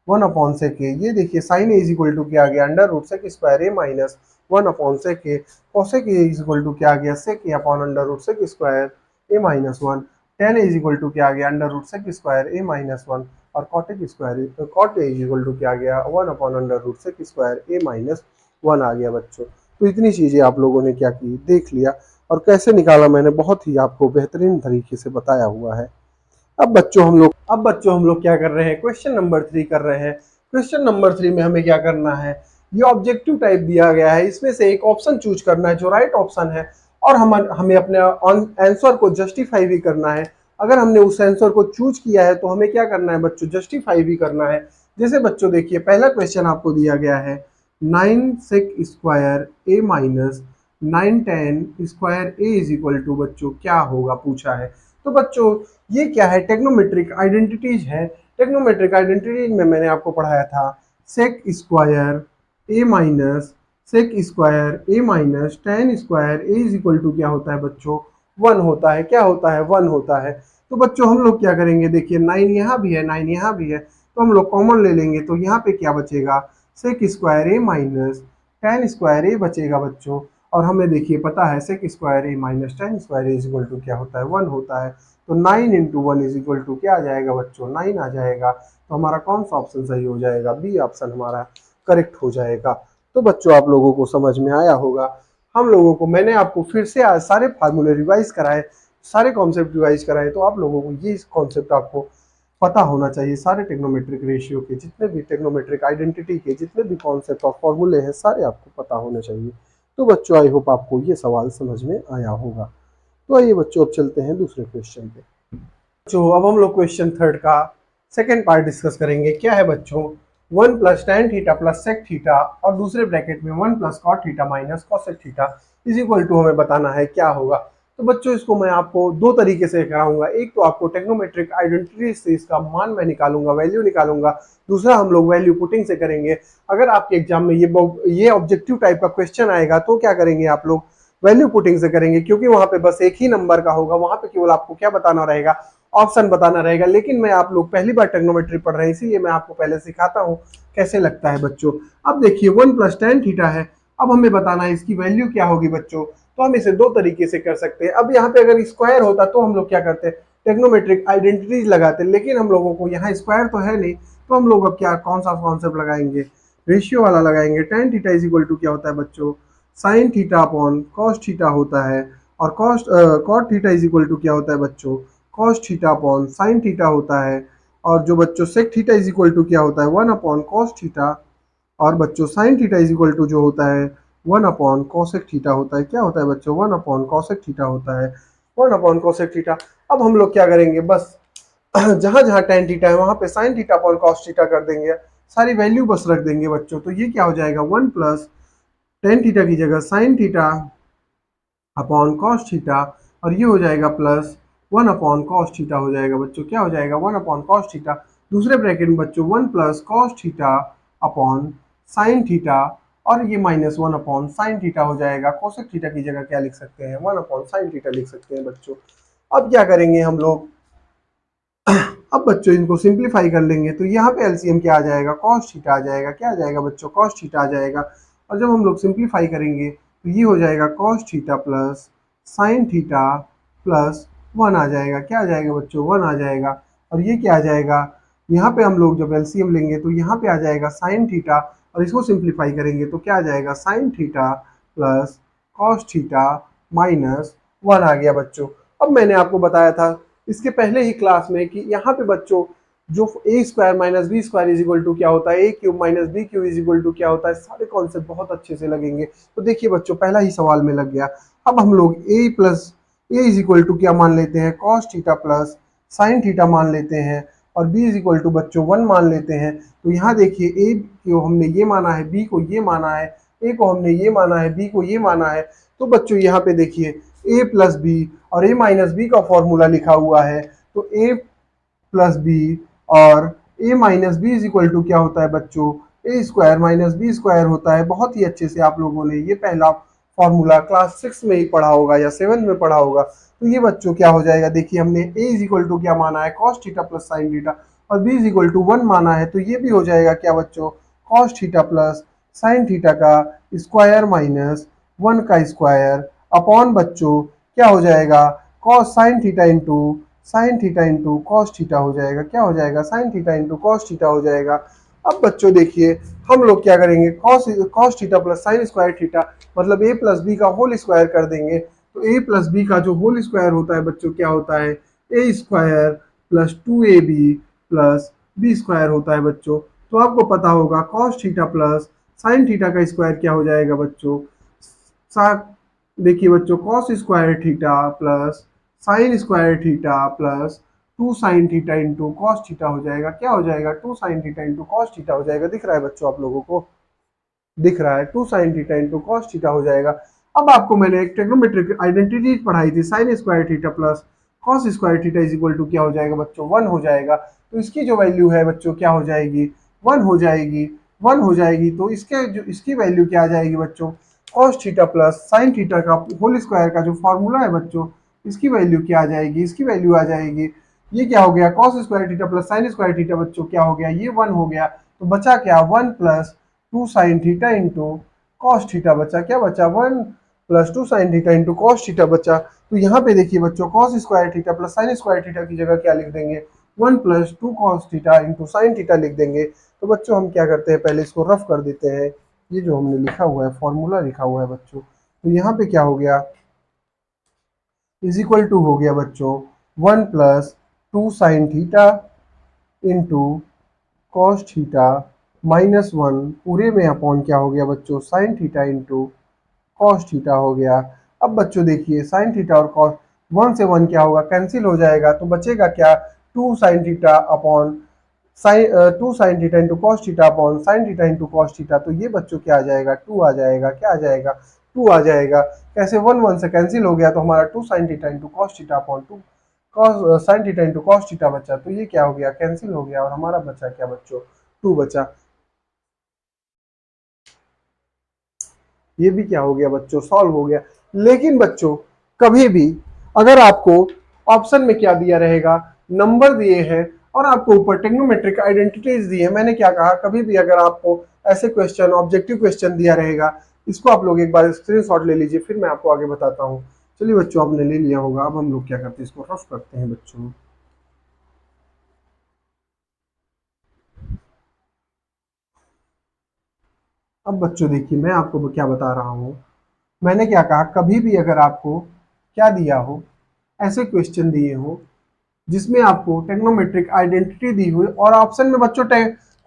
1/sec ए। ये देखिए sine A is equal to क्या आ गया, under root sec square A minus 1/sec A. Cosec A is equal to क्या आ गया, sec A upon under root sec square A minus 1। Tan A is equal to क्या आ गया, under root sec square A minus 1। और cosec square cot A equal to क्या आ गया, 1/√sec स्क्वायर ए माइनस 1 आ गया बच्चों। तो इतनी चीजें आप लोगों ने क्या की, देख लिया, और कैसे निकाला मैंने बहुत ही आपको बेहतरीन तरीके से बताया हुआ है। अब बच्चों हम लोग क्या कर रहे हैं, क्वेश्चन नंबर 3 कर रहे हैं। क्वेश्चन नंबर 3 में हमें क्या करना है, ये ऑब्जेक्टिव टाइप दिया गया है, इसमें से एक ऑप्शन चूज करना है जो राइट ऑप्शन है, और हमें अपने आंसर को जस्टिफाई भी करना है। अगर हमने उस आंसर को चूज किया है तो हमें क्या करना है बच्चों, जस्टिफाई भी करना है। जैसे बच्चों देखिए पहला क्वेश्चन आपको दिया गया है 9 sec square A minus 9 tan square A is equal to बच्चों क्या होगा पूछा है। तो बच्चों ये क्या है, टेक्नोमेट्रिक आइडेंटिटीज है। टेक्नोमेट्रिक आइडेंटिटीज में मैंने आपको पढ़ाया था sec square A minus sec square A minus tan square A is equal to क्या होता है बच्चों, 1 होता है। क्या होता है, 1 होता है। तो बच्चों हम लोग क्या करेंगे, देखिए 9 यहाँ भी है, 9 यहाँ भी है, तो हम लोग कॉमन ले लेंगे, तो यहाँ पे क्या बचेगा, sec square A minus tan square A बचेगा बच्चों। और हमें देखिए पता है sec square A minus tan square A is equal to क्या होता है, 1 होता है। तो 9 इंटू 1 इज इक्वल टू क्या आ जाएगा बच्चों, 9 आ जाएगा। तो हमारा कौन सा ऑप्शन सही हो जाएगा, बी ऑप्शन हमारा करेक्ट हो जाएगा। तो बच्चों आप लोगों को समझ में आया होगा। हम लोगों को मैंने आपको फिर से आज सारे फार्मूले रिवाइज कराए, सारे कॉन्सेप्ट रिवाइज कराए, तो आप लोगों को ये कॉन्सेप्ट आपको पता होना चाहिए। सारे टेक्नोमेट्रिक रेशियो के जितने भी टेक्नोमेट्रिक आइडेंटिटी के जितने भी कॉन्सेप्ट और फॉर्मूले हैं सारे आपको पता होने चाहिए। तो बच्चों आई होप आपको ये सवाल समझ में आया होगा। तो आइए बच्चों अब चलते हैं दूसरे क्वेश्चन पे। बच्चों अब हम लोग क्वेश्चन थर्ड का सेकेंड पार्ट डिस्कस करेंगे। क्या है बच्चों, 1 plus tan theta plus sec theta और दूसरे ब्रैकेट में 1 plus cot theta minus cosec theta is equal to हमें बताना है क्या होगा। तो बच्चों इसको मैं आपको दो तरीके से कराऊंगा। एक तो आपको टेक्नोमेट्रिक आइडेंटिटी से इसका मान मैं निकालूंगा, वैल्यू निकालूंगा। दूसरा हम लोग वैल्यू पुटिंग से करेंगे। अगर आपके एग्जाम में ये ऑब्जेक्टिव टाइप का क्वेश्चन आएगा तो क्या करेंगे आप लोग, वैल्यू पुटिंग से करेंगे, क्योंकि वहां पे बस एक ही नंबर का होगा, वहां पे केवल आपको क्या बताना रहेगा, ऑप्शन बताना रहेगा। लेकिन मैं आप लोग पहली बार टेक्नोमेट्री पढ़ रहे हैं इसीलिए मैं आपको पहले सिखाता हूँ कैसे लगता है बच्चों। अब देखिए 1 प्लस टेन थीटा है, अब हमें बताना है इसकी वैल्यू क्या होगी बच्चों। तो हम इसे दो तरीके से कर सकते हैं। अब यहाँ पे अगर स्क्वायर होता तो हम लोग क्या करते, टेक्नोमेट्रिक आइडेंटिटीज लगाते, लेकिन हम लोगों को यहाँ स्क्वायर तो है नहीं, तो हम लोग अब क्या कौन सा कॉन्सेप्ट लगाएंगे, रेशियो वाला लगाएंगे। Tan theta is equal to क्या होता है बच्चों, sine theta upon cos theta होता है। और cot theta is equal to क्या होता है बच्चों, cos theta upon sine theta होता है। और जो बच्चों sec theta is equal to क्या होता है, 1 अपॉन कॉस थीटा। और बच्चों sine theta is equal to जो होता है 1 अपॉन कॉसेक थीटा होता है। क्या होता है बच्चों, 1 अपॉन कॉसेक थीटा होता है, 1 अपॉन कॉसेक थीटा। अब हम लोग क्या करेंगे, बस जहां जहां टेन थीटा है वहां पे sign theta upon cos theta कर देंगे, सारी वैल्यू बस रख देंगे बच्चों। तो ये क्या हो जाएगा, 1 प्लस टेन थीटा की जगह sign theta upon cos theta, और ये हो जाएगा प्लस 1 अपॉन कॉस थीटा हो जाएगा बच्चों। क्या हो जाएगा, 1 अपॉन कॉस थीटा। दूसरे ब्रैकेट में बच्चों 1 plus cos theta upon sine theta, और ये माइनस 1 अपॉन साइन थीटा हो जाएगा। कोसेक थीटा की जगह क्या लिख सकते हैं, 1 अपॉन साइन थीटा लिख सकते हैं बच्चों। अब क्या करेंगे हम लोग, अब बच्चों इनको सिंप्लीफाई कर लेंगे, तो यहाँ पे एलसीएम क्या आ जाएगा, कॉस थीटा आ जाएगा। क्या आ जाएगा बच्चों, कॉस थीटा आ जाएगा। और जब हम लोग सिंप्लीफाई करेंगे तो ये हो जाएगा cos theta plus sine theta plus 1 आ जाएगा। क्या आ जाएगा बच्चों, 1 आ जाएगा। और ये क्या आ जाएगा, यहाँ पे हम लोग जब एलसीएम लेंगे तो यहाँ पे आ जाएगा साइन थीटा, और इसको सिंप्लीफाई करेंगे तो क्या आ जाएगा, sine theta plus cos theta minus 1 आ गया बच्चों। अब मैंने आपको बताया था इसके पहले ही क्लास में कि यहाँ पे बच्चों जो A square minus B square is equal to क्या होता है, A cube minus B cube is equal to क्या होता है, सारे कॉन्सेप्ट बहुत अच्छे से लगेंगे। तो देखिए बच्चों पहला ही सवाल में लग गया। अब हम लोग ए इज इक्वल टू क्या मान लेते हैं, cos theta plus sine theta मान लेते हैं, और बी इज इक्वल टू बच्चों 1 मान लेते हैं। तो यहाँ देखिए ए को हमने ये माना है, बी को ये माना है, ए को हमने ये माना है, बी को ये माना है। तो बच्चों यहाँ पे देखिए ए प्लस बी और ए माइनस बी का फॉर्मूला लिखा हुआ है। तो ए प्लस बी, और A minus B is equal to क्या होता है बच्चों, A square minus B square होता है। बहुत ही अच्छे से आप लोगों ने ये पहला फॉर्मूला क्लास 6 में ही पढ़ा होगा या 7 में पढ़ा होगा। तो ये बच्चों क्या हो जाएगा, देखिए हमने ए इज इक्वल टू क्या माना है, cos theta plus sine theta, और बी इज इक्वल टू 1 माना है, तो ये भी हो जाएगा क्या बच्चों, cos theta plus sine theta का स्क्वायर माइनस 1 का स्क्वायर अपॉन बच्चों क्या हो जाएगा, cos sine theta into sine theta into cos theta हो जाएगा, क्या हो जाएगा, sign theta into cos theta हो जाएगा। अब बच्चों देखिए हम लोग क्या करेंगे, cos cos theta plus sine square theta मतलब ए प्लस बी का होल स्क्वायर कर देंगे। तो ए प्लस बी का जो होल स्क्वायर होता है बच्चों क्या होता है, A square plus 2ab plus B square होता है बच्चों। तो आपको पता होगा cos theta plus sine theta का स्क्वायर क्या हो जाएगा बच्चों, देखिए बच्चों cos square theta plus sine square theta plus 2 sine theta into cos theta हो जाएगा, क्या हो जाएगा, 2 sine theta into cos theta हो जाएगा। दिख रहा है बच्चों आप लोगों को, दिख रहा है, 2 sine theta into cos theta हो जाएगा। अब आपको मैंने एक ट्रिग्नोमेट्रिक आइडेंटिटी पढ़ाई थी, sine square theta plus cos square theta is equal to क्या हो जाएगा बच्चों, 1 हो जाएगा। तो इसकी जो वैल्यू है बच्चों क्या हो जाएगी, 1 हो जाएगी, 1 हो जाएगी। तो इसके जो इसकी वैल्यू क्या आ जाएगी बच्चों, cos theta plus sine theta का होल स्क्वायर का जो फॉर्मूला है बच्चों, इसकी वैल्यू क्या आ जाएगी, इसकी वैल्यू आ जाएगी, ये क्या हो गया, cos square theta plus sine square theta बच्चों क्या हो गया, ये 1 हो गया। तो बचा क्या, 1 plus 2 sine theta into cos theta बचा, क्या बचा, 1 plus 2 sine theta into cos theta बचा। तो यहाँ पे देखिए बच्चों cos square theta plus sine square theta की जगह क्या लिख देंगे, 1 plus 2 cos theta into sine theta लिख देंगे। तो बच्चों हम क्या करते हैं, पहले इसको रफ कर देते हैं। ये जो हमने लिखा हुआ है फॉर्मूला लिखा हुआ है बच्चों, तो यहाँ पे क्या हो गया, इज इक्वल टू हो गया बच्चों 1 plus 2 sine theta into cos theta minus 1 पूरे में अपॉन क्या हो गया बच्चों, sine theta into cos theta हो गया। अब बच्चों देखिए साइन थीटा और कॉस 1 से 1 क्या होगा, कैंसिल हो जाएगा। तो बचेगा क्या, 2 sine theta upon sign 2 sine theta into cos theta upon sine theta into cos theta. तो ये बच्चों क्या आ जाएगा, 2 आ जाएगा, क्या आ जाएगा, 2 आ जाएगा। कैसे, 1 1 से कैंसिल हो गया, तो हमारा 2 sine theta into cos theta upon 2 cos sine theta into cos theta बचा। तो ये क्या हो गया, कैंसिल हो गया, और हमारा बचा क्या बच्चों, 2 बचा। ये भी क्या हो गया बच्चों, सॉल्व हो गया। लेकिन बच्चों कभी भी अगर आपको ऑप्शन में क्या दिया रहेगा, नंबर दिए हैं और आपको ऊपर टेक्नोमेट्रिक आइडेंटिटीज दी है, मैंने क्या कहा, कभी भी अगर आपको ऐसे क्वेश्चन ऑब्जेक्टिव क्वेश्चन दिया रहेगा, इसको आप लोग एक बार स्क्रीनशॉट ले लीजिए, फिर मैं आपको आगे बताता हूँ। चलिए बच्चों आपने ले लिया होगा, अब हम लोग क्या करते हैं, इसको रफ करते हैं बच्चों। अब बच्चों देखिए मैं आपको क्या बता रहा हूँ, मैंने क्या कहा, कभी भी अगर आपको क्या दिया हो, ऐसे क्वेश्चन दिए हो जिसमें आपको टेक्नोमेट्रिक आइडेंटिटी दी हुई और ऑप्शन में बच्चों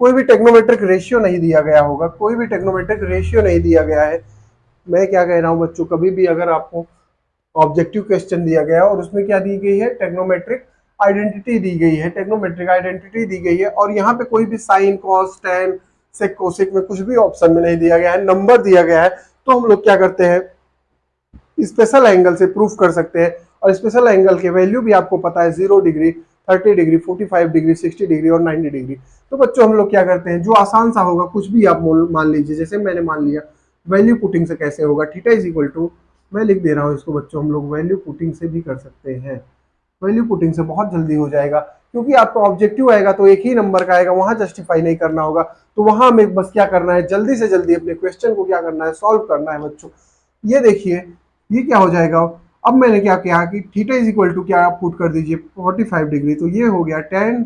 कोई भी टेक्नोमेट्रिक रेशियो नहीं दिया गया होगा, कोई भी टेक्नोमेट्रिक रेशियो नहीं दिया गया है। मैं क्या कह रहा हूँ बच्चों, कभी भी अगर आपको ऑब्जेक्टिव क्वेश्चन दिया गया और उसमें क्या दी गई है, टेक्नोमेट्रिक आइडेंटिटी दी गई है, टेक्नोमेट्रिक आइडेंटिटी दी गई है, और यहाँ पे कोई भी sine cos tan sec cosec में कुछ भी ऑप्शन में नहीं दिया गया है, नंबर दिया गया है, तो हम लोग क्या करते हैं, स्पेशल एंगल से प्रूफ कर सकते हैं। और स्पेशल एंगल के वैल्यू भी आपको पता है, 0 डिग्री, 30 डिग्री, 45 डिग्री, 60 डिग्री और 90 डिग्री। तो बच्चों हम लोग क्या करते हैं, जो आसान सा होगा कुछ भी आप मान लीजिए, जैसे मैंने मान लिया वैल्यू पुटिंग से कैसे होगा, थीटा इज इक्वल टू, मैं लिख दे रहा हूँ इसको बच्चों, हम लोग वैल्यू पुटिंग से भी कर सकते हैं। वैल्यू पुटिंग से बहुत जल्दी हो जाएगा, क्योंकि आपका ऑब्जेक्टिव आएगा तो एक ही नंबर का आएगा, वहां जस्टिफाई नहीं करना होगा। तो वहां हमें बस क्या करना है, जल्दी से जल्दी अपने क्वेश्चन को क्या करना है, सॉल्व करना है बच्चों। ये देखिए ये क्या हो जाएगा, अब मैंने क्या किया कि थीटा इज इक्वल टू क्या, आप पुट कर दीजिए 45 डिग्री, तो ये हो गया tan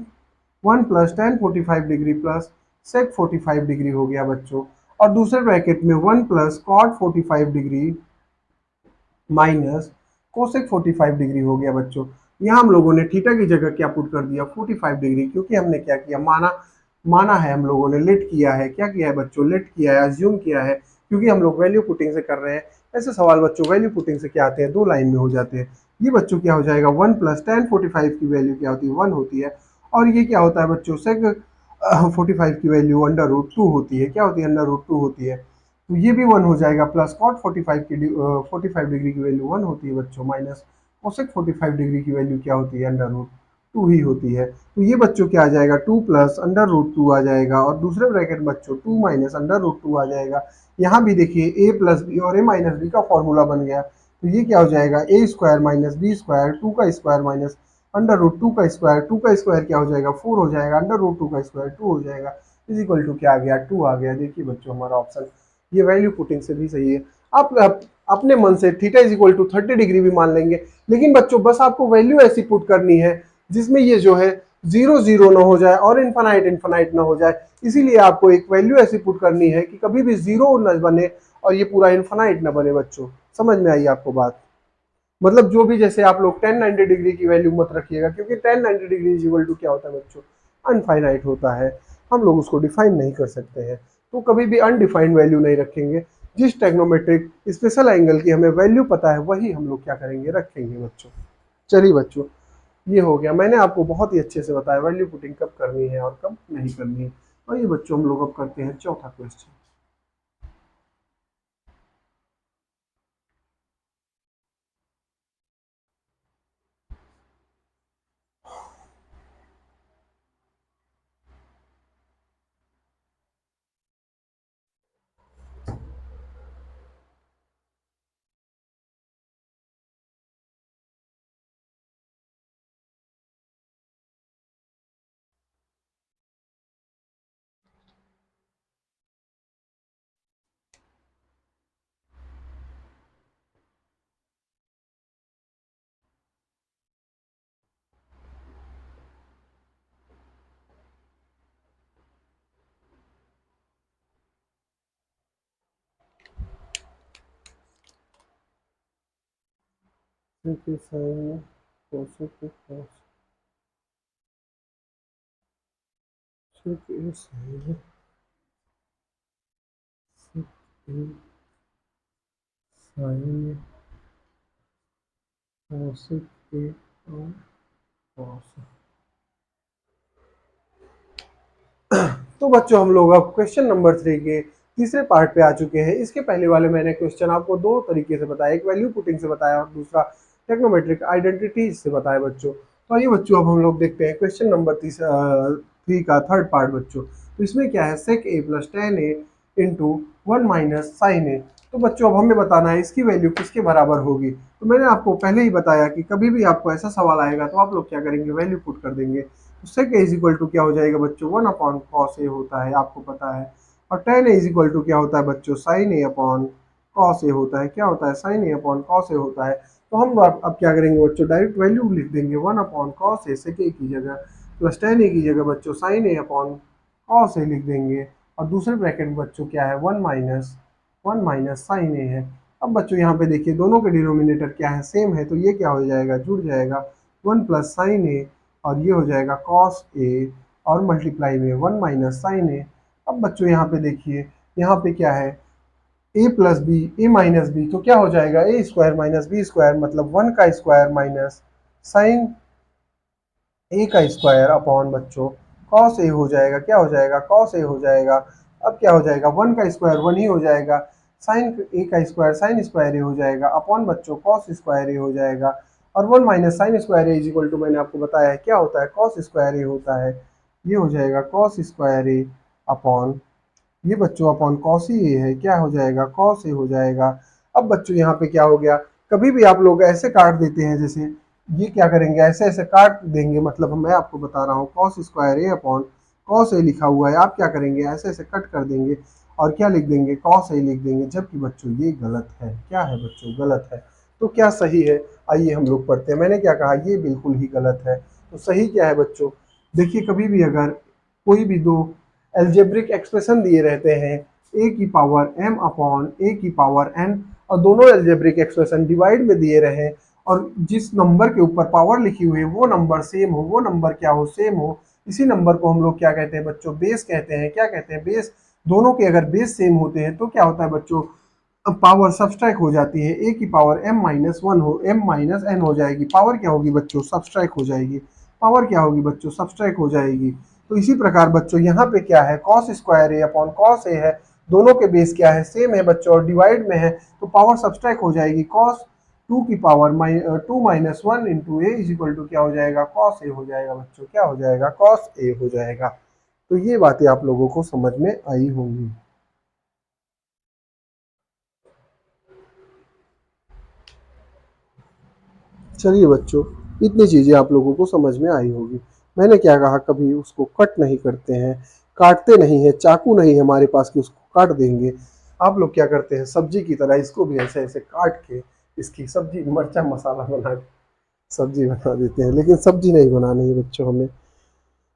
1 plus tan 45 degree plus sec 45 degree हो गया बच्चों। और दूसरे ब्रैकेट में 1 plus cot 45 degree minus cosec 45 degree हो गया बच्चों। यहाँ हम लोगों ने थीटा की जगह क्या पुट कर दिया, 45 डिग्री, क्योंकि हमने क्या किया, माना माना है हम लोगों ने, लेट किया है, क्या किया है बच्चों, लेट किया है, अज्यूम किया है, क्योंकि हम लोग वैल्यू पुटिंग से कर रहे हैं। ऐसे सवाल बच्चों वैल्यू पुटिंग से क्या आते हैं, 2 लाइन में हो जाते हैं। ये बच्चों क्या हो जाएगा, 1 प्लस टेन 45 की वैल्यू क्या होती है, 1 होती है। और ये क्या होता है बच्चों, सेक 45 की वैल्यू अंडर रूट 2 होती है, क्या होती है, अंडर रूट 2 होती है। तो ये भी 1 हो जाएगा, प्लस कॉट 45 डिग्री की वैल्यू 1 होती है बच्चों, माइनस कोसेक 45 डिग्री की वैल्यू क्या होती है, अंडर रूट टू ही होती है। तो ये बच्चों क्या आ जाएगा, two plus under root two आ जाएगा, और दूसरे ब्रैकेट बच्चों two minus under root two आ जाएगा। यहाँ भी देखिए ए प्लस बी और ए माइनस बी का फॉर्मूला बन गया, तो ये क्या हो जाएगा, A square minus B square, two का square minus under root two का स्क्वायर, टू का स्क्वायर क्या हो जाएगा, फोर हो जाएगा, अंडर रूट टू का स्क्वायर टू हो जाएगा, इज इक्वल टू क्या आ गया, टू आ गया। देखिए बच्चों हमारा ऑप्शन ये वैल्यू पुटिंग से भी सही है। आप अपने मन से theta is equal to 30 degree भी मान लेंगे, लेकिन बच्चों बस आपको वैल्यू ऐसी पुट करनी है जिसमें ये जो है जीरो जीरो ना हो जाए और इन्फानाइट इन्फानाइट ना हो जाए। इसीलिए आपको एक वैल्यू ऐसी पुट करनी है कि कभी भी जीरो न बने और ये पूरा इन्फानाइट ना बने। बच्चों समझ में आई आपको बात? मतलब जो भी, जैसे आप लोग 1090 डिग्री की वैल्यू मत रखिएगा, क्योंकि 1090 डिग्री इज इक्वल टू क्या होता है बच्चों, अनफाइनाइट होता है, हम लोग उसको डिफाइन नहीं कर सकते हैं। तो कभी भी अनडिफाइंड वैल्यू नहीं रखेंगे। जिस टेक्नोमेट्रिक स्पेशल एंगल की हमें वैल्यू पता है वही हम लोग क्या करेंगे, रखेंगे बच्चों। चलिए बच्चों, ये हो गया, मैंने आपको बहुत ही अच्छे से बताया वैल्यू पुटिंग कब करनी है और कब नहीं करनी है। और ये बच्चों हम लोग अब करते हैं चौथा क्वेश्चन। तो बच्चों हम लोग अब क्वेश्चन नंबर 3 के तीसरे पार्ट पे आ चुके हैं। इसके पहले वाले मैंने क्वेश्चन आपको दो तरीके से बताया, एक वैल्यू पुटिंग से बताया और दूसरा टेक्नोमेट्रिक आइडेंटिटी से बताया बच्चों। तो आइए बच्चों अब हम लोग देखते हैं क्वेश्चन नंबर 3 का थर्ड पार्ट बच्चों। तो इसमें क्या है, सेक ए plus ten A into one minus sign A. तो बच्चों अब हमें बताना है इसकी वैल्यू किसके बराबर होगी। तो मैंने आपको पहले ही बताया कि कभी भी आपको ऐसा सवाल आएगा तो आप लोग क्या करेंगे, वैल्यू पुट कर देंगे। तो सेक ए इज इक्वल टू क्या हो जाएगा बच्चों, वन अपॉन कॉस ए होता है, आपको पता है। और tan A is equal to क्या होता है बच्चों, sine A upon cos A होता है। क्या होता है, sine A upon cos A होता है। तो हम अब क्या करेंगे बच्चों, डायरेक्ट वैल्यू लिख देंगे, वन अपॉन कॉस ए सेक ए की जगह प्लस टेन ए की जगह बच्चों साइन ए अपॉन कॉस ए लिख देंगे। और दूसरे ब्रैकेट में बच्चों क्या है, वन माइनस साइन ए है। अब बच्चों यहाँ पे देखिए दोनों के डिनोमिनेटर क्या है, सेम है, तो ये क्या हो जाएगा, जुड़ जाएगा, वन प्लस साइन ए और ये हो जाएगा कॉस ए और मल्टीप्लाई में वन माइनस साइन ए। अब बच्चों यहाँ पे देखिए, यहाँ पे क्या है, ए प्लस बी ए माइनस बी, तो क्या हो जाएगा, A square minus B square, मतलब वन का स्क्वायर माइनस साइन ए का स्क्वायर अपॉन बच्चों कॉस ए हो जाएगा। क्या हो जाएगा, कॉस ए हो जाएगा। अब क्या हो जाएगा, वन का स्क्वायर वन ही हो जाएगा, साइन ए का स्क्वायर साइन स्क्वायर ए हो जाएगा अपॉन बच्चों कॉस स्क्वायर ए हो जाएगा। और one minus sine square A is equal to, मैंने आपको बताया है क्या होता है, कॉस स्क्वायर ए होता है। ये हो जाएगा कॉस स्क्वायर ए अपॉन, ये बच्चों अपॉन कॉस ही ए है, क्या हो जाएगा, कॉस ए हो जाएगा। अब बच्चों यहाँ पे क्या हो गया, कभी भी आप लोग ऐसे काट देते हैं, जैसे ये क्या करेंगे, ऐसे ऐसे काट देंगे, मतलब मैं आपको बता रहा हूँ कॉस स्क्वायर ए अपॉन कॉस ए लिखा हुआ है, आप क्या करेंगे, ऐसे ऐसे कट कर देंगे और क्या लिख देंगे, कॉस ए लिख देंगे, जबकि बच्चों ये गलत है। क्या है बच्चों, गलत है। तो क्या सही है, आइए हम लोग पढ़ते हैं। मैंने क्या कहा, ये बिल्कुल ही गलत है। तो सही क्या है बच्चों, देखिए कभी भी अगर कोई भी दो एल्जेब्रिक एक्सप्रेशन दिए रहते हैं, ए की पावर m अपॉन ए की पावर n, और दोनों एल्जेब्रिक एक्सप्रेशन डिवाइड में दिए रहे और जिस नंबर के ऊपर पावर लिखी हुई है वो नंबर सेम हो, वो नंबर क्या हो, सेम हो, इसी नंबर को हम लोग क्या कहते हैं बच्चों, बेस कहते हैं। क्या कहते हैं, बेस। दोनों के अगर बेस सेम होते हैं तो क्या होता है बच्चों, पावर सब्सट्रैक्ट हो जाती है, ए की पावर m माइनस वन हो, m माइनस n हो जाएगी, पावर क्या होगी बच्चों, सब्सट्रैक्ट हो जाएगी, पावर क्या होगी बच्चों, सब्सट्रैक्ट हो जाएगी। तो इसी प्रकार बच्चों यहाँ पे क्या है, कॉस स्क्वायर ए अपॉन कॉस ए है, दोनों के बेस क्या है, सेम है बच्चों, और डिवाइड में है तो पावर सब्सट्रैक्ट हो जाएगी, कॉस टू की power 2 - 1 into A is equal to क्या हो जाएगा, कॉस ए हो जाएगा बच्चों, क्या हो जाएगा, कॉस ए हो जाएगा। तो ये बातें आप लोगों को समझ में आई होंगी। चलिए बच्चों, इतनी चीज़ें आप लोगों को समझ में आई होगी। मैंने क्या कहा, कभी उसको कट नहीं करते हैं, काटते नहीं हैं, चाकू नहीं है हमारे पास कि उसको काट देंगे। आप लोग क्या करते हैं, सब्जी की तरह इसको भी ऐसे ऐसे काट के इसकी सब्जी मरचा मसाला बना के सब्जी बना देते हैं, लेकिन सब्जी नहीं बनानी है बच्चों हमें।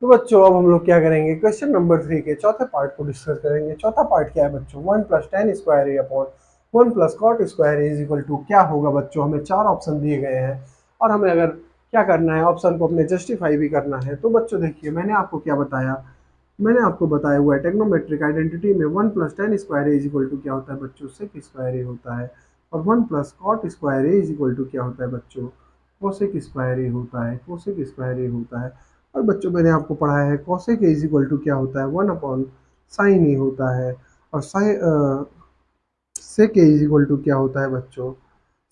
तो बच्चों अब हम लोग क्या करेंगे, क्वेश्चन नंबर 3 के चौथे पार्ट को डिस्कस करेंगे। चौथा पार्ट क्या है बच्चों, 1 + tan² a upon 1 + cot² is equal to क्या होगा बच्चों। हमें 4 ऑप्शन दिए गए हैं और हमें अगर क्या करना है, ऑप्शन को अपने जस्टिफाई भी करना है। तो बच्चों देखिए, मैंने आपको क्या बताया, मैंने आपको बताया हुआ है टेक्नोमेट्रिक आइडेंटिटी में 1 + tan² इज इक्वल टू क्या होता है बच्चों, sec² होता है। और 1 + cot² इज इक्वल टू क्या होता है बच्चों, कोसेक² होता है, कोसेक² होता है। और बच्चों मैंने आपको पढ़ाया है कॉसेक इज इक्वल टू क्या होता है, 1/sin ए होता है। और सेक इज इक्वल टू क्या होता है बच्चों,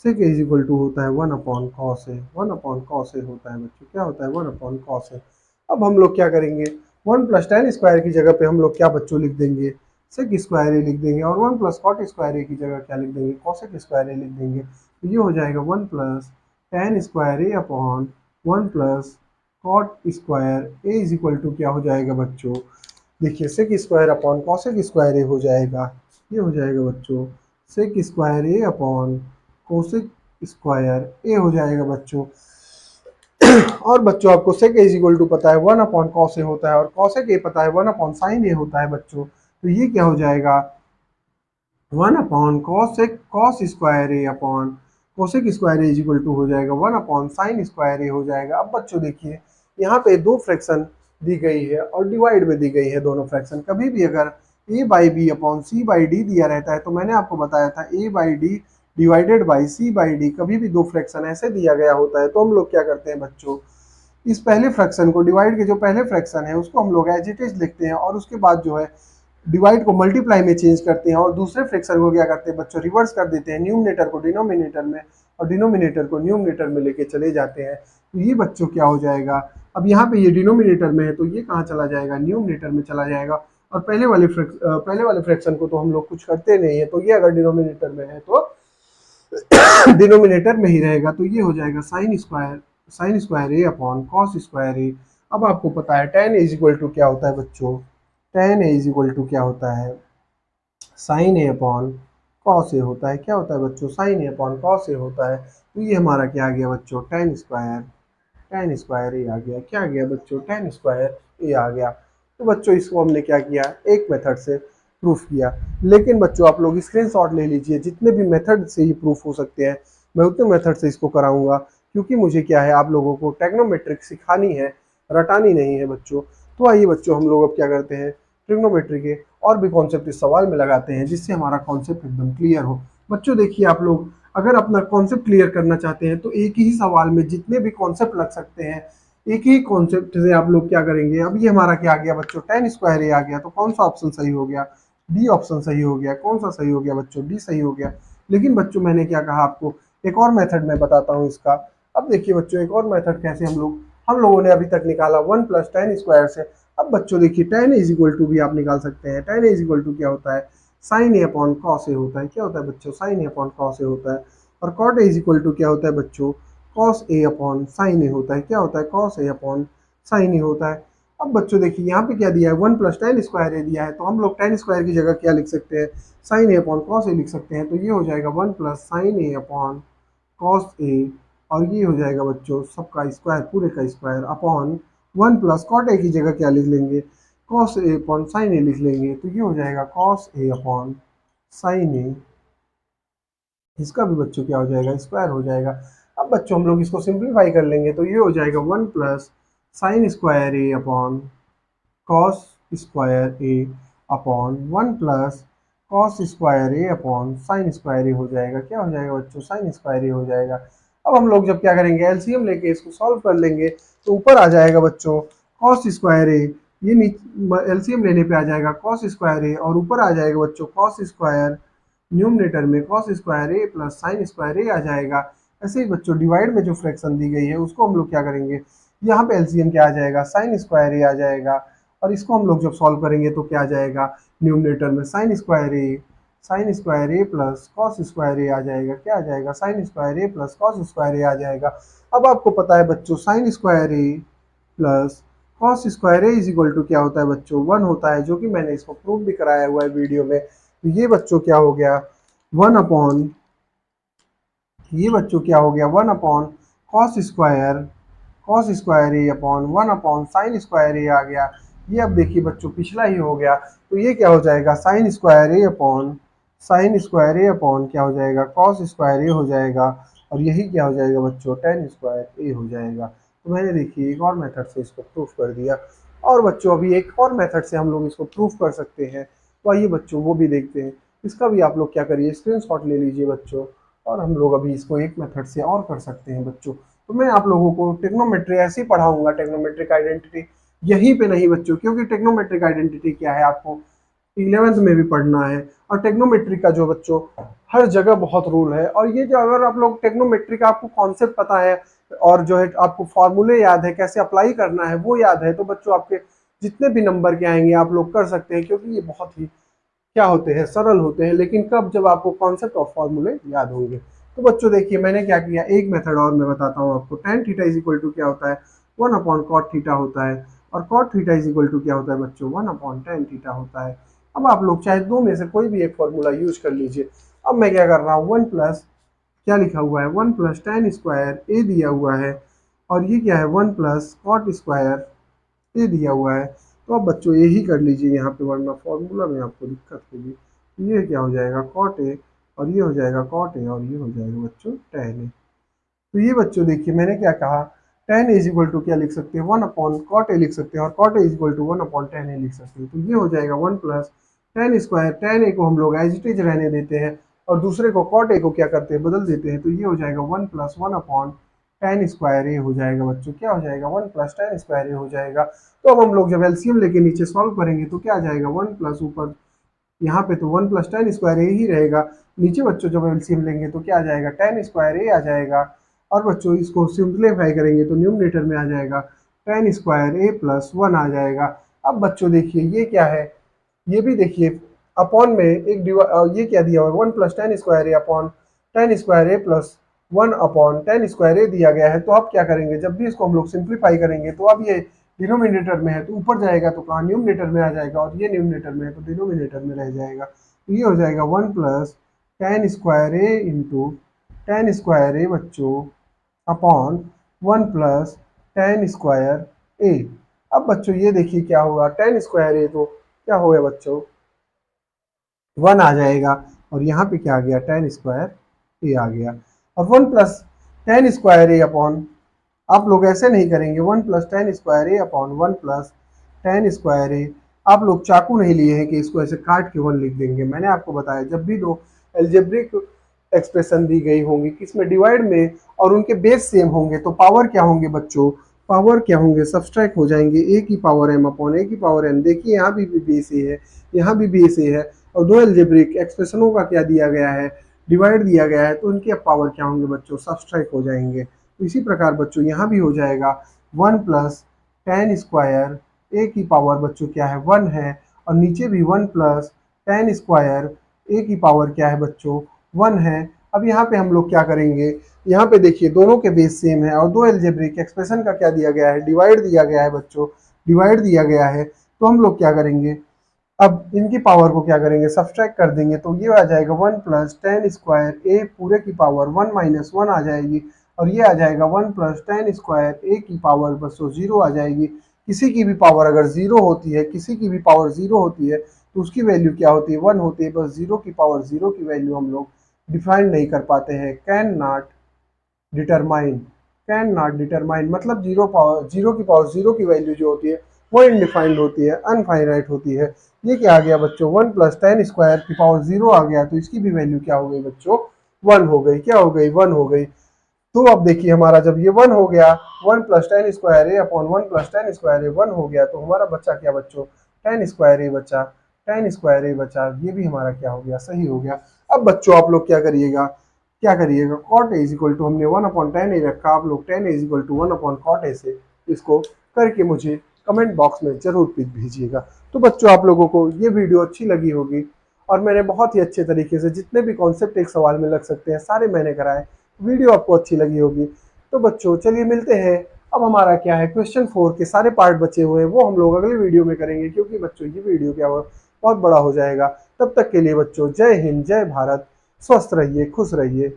सेक इज इक्वल टू होता है 1/cos ए, 1/cos ए होता है बच्चों, क्या होता है 1/cos ए। अब हम लोग क्या करेंगे, 1 + tan² की जगह पे हम लोग क्या बच्चों लिख देंगे, sec² लिख देंगे। और 1 + cot² की जगह क्या लिख देंगे, cosec² लिख देंगे। तो ये हो जाएगा 1 + tan² upon 1 + cot² A is equal to क्या हो जाएगा बच्चों, देखिए sec² अपॉन cosec² हो जाएगा। ये हो जाएगा बच्चों sec² अपॉन कोसेक² ए हो जाएगा बच्चों। और बच्चों आपको sec इज इक्वल टू पता है 1/cos ए होता है और cosec ए पता है 1/sin ए होता है बच्चों। तो ये क्या हो जाएगा, 1/cos² A upon cosec square is equal to हो जाएगा 1/sin² हो जाएगा। अब बच्चों देखिए, यहाँ पे दो फ्रैक्शन दी गई है और डिवाइड में दी गई है दोनों फ्रैक्शन। कभी भी अगर a/b अपॉन c/d दिया रहता है तो मैंने आपको बताया था a/d डिवाइडेड बाई c/d। कभी भी दो फ्रैक्शन ऐसे दिया गया होता है तो हम लोग क्या करते हैं बच्चों, इस पहले फ्रैक्शन को, डिवाइड के जो पहले फ्रैक्शन है उसको हम लोग एज इट इज लिखते हैं और उसके बाद जो है डिवाइड को मल्टीप्लाई में चेंज करते हैं और दूसरे फ्रैक्शन को क्या करते हैं बच्चों, रिवर्स कर देते हैं, न्यूमरेटर को डिनोमिनेटर में और डिनोमिनेटर को न्यूमरेटर में लेके चले जाते हैं। तो ये बच्चों क्या हो जाएगा, अब यहाँ पे ये डिनोमिनेटर में है तो ये कहाँ चला जाएगा, न्यूमरेटर में चला जाएगा। और पहले वाले फ्रैक्शन को तो हम लोग कुछ करते नहीं है, तो ये अगर डिनोमिनेटर में है तो डिनोमिनेटर में ही रहेगा। तो ये हो जाएगा साइन स्क्वायर ए अपॉन कॉस² ए। अब आपको पता है tan इज इक्वल टू क्या होता है बच्चों, tan A is equal to क्या होता है, sine A upon cos A होता है। क्या होता है बच्चों, sine A upon cos A होता है। तो ये हमारा क्या आ गया बच्चों, tan स्क्वायर ए आ गया। क्या आ गया बच्चों, tan स्क्वायर ए आ गया। तो बच्चों इसको हमने क्या किया, एक मेथड से प्रूफ किया। लेकिन बच्चों आप लोग स्क्रीनशॉट ले लीजिए, जितने भी मेथड से ये प्रूफ हो सकते हैं मैं उतने मेथड से इसको कराऊंगा, क्योंकि मुझे क्या है, आप लोगों को टेक्नोमेट्रिक सिखानी है, रटानी नहीं है बच्चों। तो आइए बच्चों, हम लोग अब क्या करते हैं, ट्रिग्नोमेट्री के और भी कॉन्सेप्ट इस सवाल में लगाते हैं जिससे हमारा कॉन्सेप्ट एकदम क्लियर हो। बच्चों देखिए, आप लोग अगर अपना कॉन्सेप्ट क्लियर करना चाहते हैं तो एक ही सवाल में जितने भी कॉन्सेप्ट लग सकते हैं, एक ही कॉन्सेप्ट से आप लोग क्या करेंगे। अब ये हमारा क्या आ गया बच्चों, tan² आ गया। तो कौन सा ऑप्शन सही हो गया, डी ऑप्शन सही हो गया। कौन सा सही हो गया बच्चों, डी सही हो गया। लेकिन बच्चों मैंने क्या कहा आपको, एक और मेथड मैं बताता हूँ इसका। अब देखिए बच्चों, एक और मेथड कैसे हम लोगों ने अभी तक निकाला 1 + tan² से। अब बच्चों देखिए, tan इज इक्वल टू भी आप निकाल सकते हैं। tan इज इक्वल टू क्या होता है, sine A upon cos A होता है। क्या होता है बच्चों, sine A upon cos A होता है। और cot A is equal to क्या होता है बच्चों, cos A upon sine A होता है। क्या होता है, cos A upon sine A होता है। अब बच्चों देखिए, यहाँ पे क्या दिया है, 1 + tan² दिया है, तो हम लोग tan² की जगह क्या लिख सकते हैं, साइन ए अपॉन कॉस ए लिख सकते हैं। तो ये हो जाएगा 1 + sin A upon cos A. और ये हो जाएगा बच्चों सबका स्क्वायर, पूरे का स्क्वायर अपॉन 1 + cot ए की जगह क्या लिख लेंगे, कॉस ए अपॉन साइन ए लिख लेंगे। तो ये हो जाएगा कॉस ए अपॉन साइन ए। इसका भी बच्चों क्या हो जाएगा, स्क्वायर हो जाएगा। अब बच्चों हम लोग इसको सिंप्लीफाई कर लेंगे तो ये हो जाएगा 1 + sin² ए अपॉन cos² ए अपॉन 1 + cos² ए अपॉन sin² ए हो जाएगा। क्या हो जाएगा बच्चों, sin² ए हो जाएगा। अब हम लोग जब क्या करेंगे, एलसीएम लेके इसको सॉल्व कर लेंगे तो ऊपर आ जाएगा बच्चों cos² ए। ये एलसीएम लेने पे आ जाएगा cos² ए और ऊपर आ जाएगा बच्चों cos², न्यूमरेटर में cos² ए प्लस sin² ए आ जाएगा। ऐसे ही बच्चों डिवाइड में जो फ्रैक्शन दी गई है उसको हम लोग क्या करेंगे, यहाँ पे एलसीएम क्या आ जाएगा, साइन स्क्वायर ए आ जाएगा। और इसको हम लोग जब सॉल्व करेंगे तो क्या आ जाएगा, न्यूमरेटर में sine square A plus cos square A आ जाएगा। क्या आ जाएगा, sine square A plus cos square A आ जाएगा। अब आपको पता है बच्चों sine square A plus cos square A is equal to क्या होता है बच्चों, 1 होता है, जो कि मैंने इसको प्रूव भी कराया हुआ है वीडियो में। तो ये बच्चों क्या हो गया, 1 अपॉन, ये बच्चों क्या हो गया, 1 upon cos square A upon 1 upon sign square A आ गया। ये अब देखिए बच्चों पिछला ही हो गया, तो ये क्या हो जाएगा, साइन स्क्वायर ए अपॉन क्या हो जाएगा, कॉस स्क्वायर ए हो जाएगा। और यही क्या हो जाएगा बच्चों, टेन स्क्वायर ए हो जाएगा। तो मैंने देखिए एक और मेथड से इसको प्रूफ कर दिया। और बच्चों अभी एक और मेथड से हम लोग इसको प्रूफ कर सकते हैं, तो आइए बच्चों वो भी देखते हैं। इसका भी आप लोग क्या करिए, स्क्रीनशॉट ले लीजिए बच्चों। और हम लोग अभी इसको एक मेथड से और कर सकते हैं बच्चों। तो मैं आप लोगों को टेक्नोमेट्री ऐसे ही पढ़ाऊंगा, टेक्नोमेट्रिक आइडेंटिटी यहीं पे नहीं बच्चों, क्योंकि टेक्नोमेट्रिक आइडेंटिटी क्या है आपको 11th में भी पढ़ना है। और टेक्नोमेट्री का जो बच्चों हर जगह बहुत रूल है। और ये जो अगर आप लोग टेक्नोमेट्री का आपको कॉन्सेप्ट पता है और जो है आपको फॉर्मूले याद है, कैसे अप्लाई करना है वो याद है, तो बच्चों आपके जितने भी नंबर के आएंगे आप लोग कर सकते हैं, क्योंकि ये बहुत ही क्या होते हैं, सरल होते हैं। लेकिन कब, जब आपको कॉन्सेप्ट ऑफ फॉर्मूले याद होंगे। तो बच्चों देखिए मैंने क्या किया, एक मेथड और मैं बताता हूँ आपको। Tan theta is equal to क्या होता है, 1 अपॉन कॉट थीटा होता है। और cot theta is equal to क्या होता है बच्चों, 1 अपॉन टेन थीटा होता है। अब आप लोग चाहे दो में से कोई भी एक फॉर्मूला यूज कर लीजिए। अब मैं क्या कर रहा हूँ, 1 प्लस क्या लिखा हुआ है, 1 प्लस टेन स्क्वायर ए दिया हुआ है। और ये क्या है, 1 प्लस कॉट स्क्वायर ये दिया हुआ है। तो अब बच्चों यही कर लीजिए यहाँ पे, वरना फॉर्मूला में आपको दिक्कत होगी। ये क्या हो जाएगा, कॉट ए, और ये हो जाएगा कॉट ए, और ये हो जाएगा बच्चों टेन ए। तो ये बच्चों देखिए मैंने क्या कहा, टेन इज इक्वल टू क्या लिख सकते हैं, 1 अपॉन कॉट ए लिख सकते हैं, और cot A is equal to 1 upon tan A लिख सकते हैं। तो ये हो जाएगा 1 plus tan square, tan A को हम लोग एज इट इज रहने देते हैं, और दूसरे को कॉट ए को क्या करते हैं, बदल देते हैं। तो ये हो जाएगा 1 plus 1 upon ten square A हो जाएगा बच्चों। क्या हो जाएगा, 1 प्लस टेन स्क्वायर ए हो जाएगा। तो अब हम लोग जब एलसीएम लेके नीचे सॉल्व करेंगे तो क्या आ जाएगा, 1 प्लस ऊपर यहाँ पे तो 1 प्लस टेन स्क्वायर ए ही रहेगा। नीचे बच्चों जब एलसीएम लेंगे तो क्या आ जाएगा, टेन स्क्वायर ए आ जाएगा। और बच्चों इसको सिंप्लीफाई करेंगे तो न्यूमरेटर में आ जाएगा टेन स्क्वायर ए प्लस 1 आ जाएगा। अब बच्चों देखिए ये क्या है, ये भी देखिए अपॉन में एक ये क्या दिया हुआ है, 1 plus tan square A upon ten square A plus 1 upon ten square ए दिया गया है। तो अब क्या करेंगे, जब भी इसको हम लोग सिंप्लीफाई करेंगे तो अब ये डिनोमिनेटर में है तो ऊपर जाएगा तो कहाँ, न्यूमरेटर में आ जाएगा, और ये न्यूमरेटर में है तो डिनोमिनेटर में रह जाएगा। तो ये हो जाएगा 1 plus tan square A into ten square A बच्चों अपॉन 1 प्लस टेन स्क्वायर ए। अब बच्चों ये देखिए क्या होगा, टेन स्क्वायर ए तो क्या हो गया बच्चों, 1 आ जाएगा, और यहाँ पे क्या आ गया, टेन स्क्वायर ए आ गया। और 1 प्लस टेन स्क्वायर ए अपॉन, आप लोग ऐसे नहीं करेंगे, 1 प्लस टेन स्क्वायर ए अपॉन 1 प्लस टेन स्क्वायर ए। आप लोग चाकू नहीं लिए हैं कि इसको ऐसे काट के 1 लिख देंगे। मैंने आपको बताया जब भी दो एल्जेब्रिक एक्सप्रेशन दी गई होंगी किसमें, डिवाइड में, और उनके बेस सेम होंगे तो पावर क्या होंगे बच्चों, पावर क्या होंगे, सब्सट्रैक्ट हो जाएंगे, ए की पावर एम अपॉन ए की पावर एन। देखिए यहाँ भी बेस ए है, यहाँ भी बेस ए है, और दो एल्जेब्रिक एक्सप्रेशनों का क्या दिया गया है, डिवाइड दिया गया है, तो उनके अब पावर क्या होंगे बच्चों, सब्सट्रैक्ट हो जाएंगे। तो इसी प्रकार बच्चों यहाँ भी हो जाएगा 1 प्लस टेन स्क्वायर ए की पावर बच्चों क्या है, 1 है, और नीचे भी 1 प्लस टेन स्क्वायर ए की पावर क्या है बच्चों, 1 है। अब यहाँ पे हम लोग क्या करेंगे, यहाँ पे देखिए दोनों के बेस सेम है, और दो एल्जेब्रिक एक्सप्रेशन का क्या दिया गया है, डिवाइड दिया गया है बच्चों, डिवाइड दिया गया है। तो हम लोग क्या करेंगे, अब इनकी पावर को क्या करेंगे, सब्सट्रैक्ट कर देंगे। तो ये आ जाएगा 1 प्लस टेन स्क्वायर ए पूरे की पावर 1 माइनस 1 आ जाएगी, और ये आ जाएगा 1 प्लस टेन स्क्वायर ए की पावर बस 0 आ जाएगी। किसी की भी पावर अगर 0 होती है, किसी की भी पावर 0 होती है तो उसकी वैल्यू क्या होती है, 1 होती है। बस 0 की पावर 0 की वैल्यू हम लोग डिफाइन नहीं कर पाते हैं, कैन नॉट डिटरमाइन मतलब जीरो की पावर 0 की वैल्यू जो होती है वो इनडिफाइंड होती है, अनफाइनाइट होती है। ये क्या आ गया बच्चों, 1 प्लस टेन स्क्वायर की पावर 0 आ गया, तो इसकी भी वैल्यू क्या हो गई बच्चों, 1 हो गई। क्या हो गई, 1 हो गई। तो अब देखिए हमारा जब ये 1 हो गया, 1 प्लस टेन स्क्वायर ए अपॉन 1 प्लस टेन स्क्वायर ए 1 हो गया, तो हमारा बच्चा क्या बच्चों, टेन स्क्वायर ए बचा, टेन स्क्वायर ए बचा। ये भी हमारा क्या हो गया, सही हो गया। अब बच्चों आप लोग क्या करिएगा, क्या करिएगा, cot A is equal to हमने 1/10 ए रखा, आप लोग 10 इज इक्वल टू 1/cot ए से इसको करके मुझे कमेंट बॉक्स में ज़रूर पिक भेजिएगा। तो बच्चों आप लोगों को ये वीडियो अच्छी लगी होगी और मैंने बहुत ही अच्छे तरीके से जितने भी कॉन्सेप्ट एक सवाल में लग सकते हैं सारे मैंने कराए। वीडियो आपको अच्छी लगी होगी। तो बच्चों चलिए मिलते हैं। अब हमारा क्या है, क्वेश्चन 4 के सारे पार्ट बचे हुए हैं वो हम लोग अगले वीडियो में करेंगे, क्योंकि बच्चों ये वीडियो क्या हुआ बहुत बड़ा हो जाएगा। तब तक के लिए बच्चों जय हिंद, जय भारत, स्वस्थ रहिए, खुश रहिए।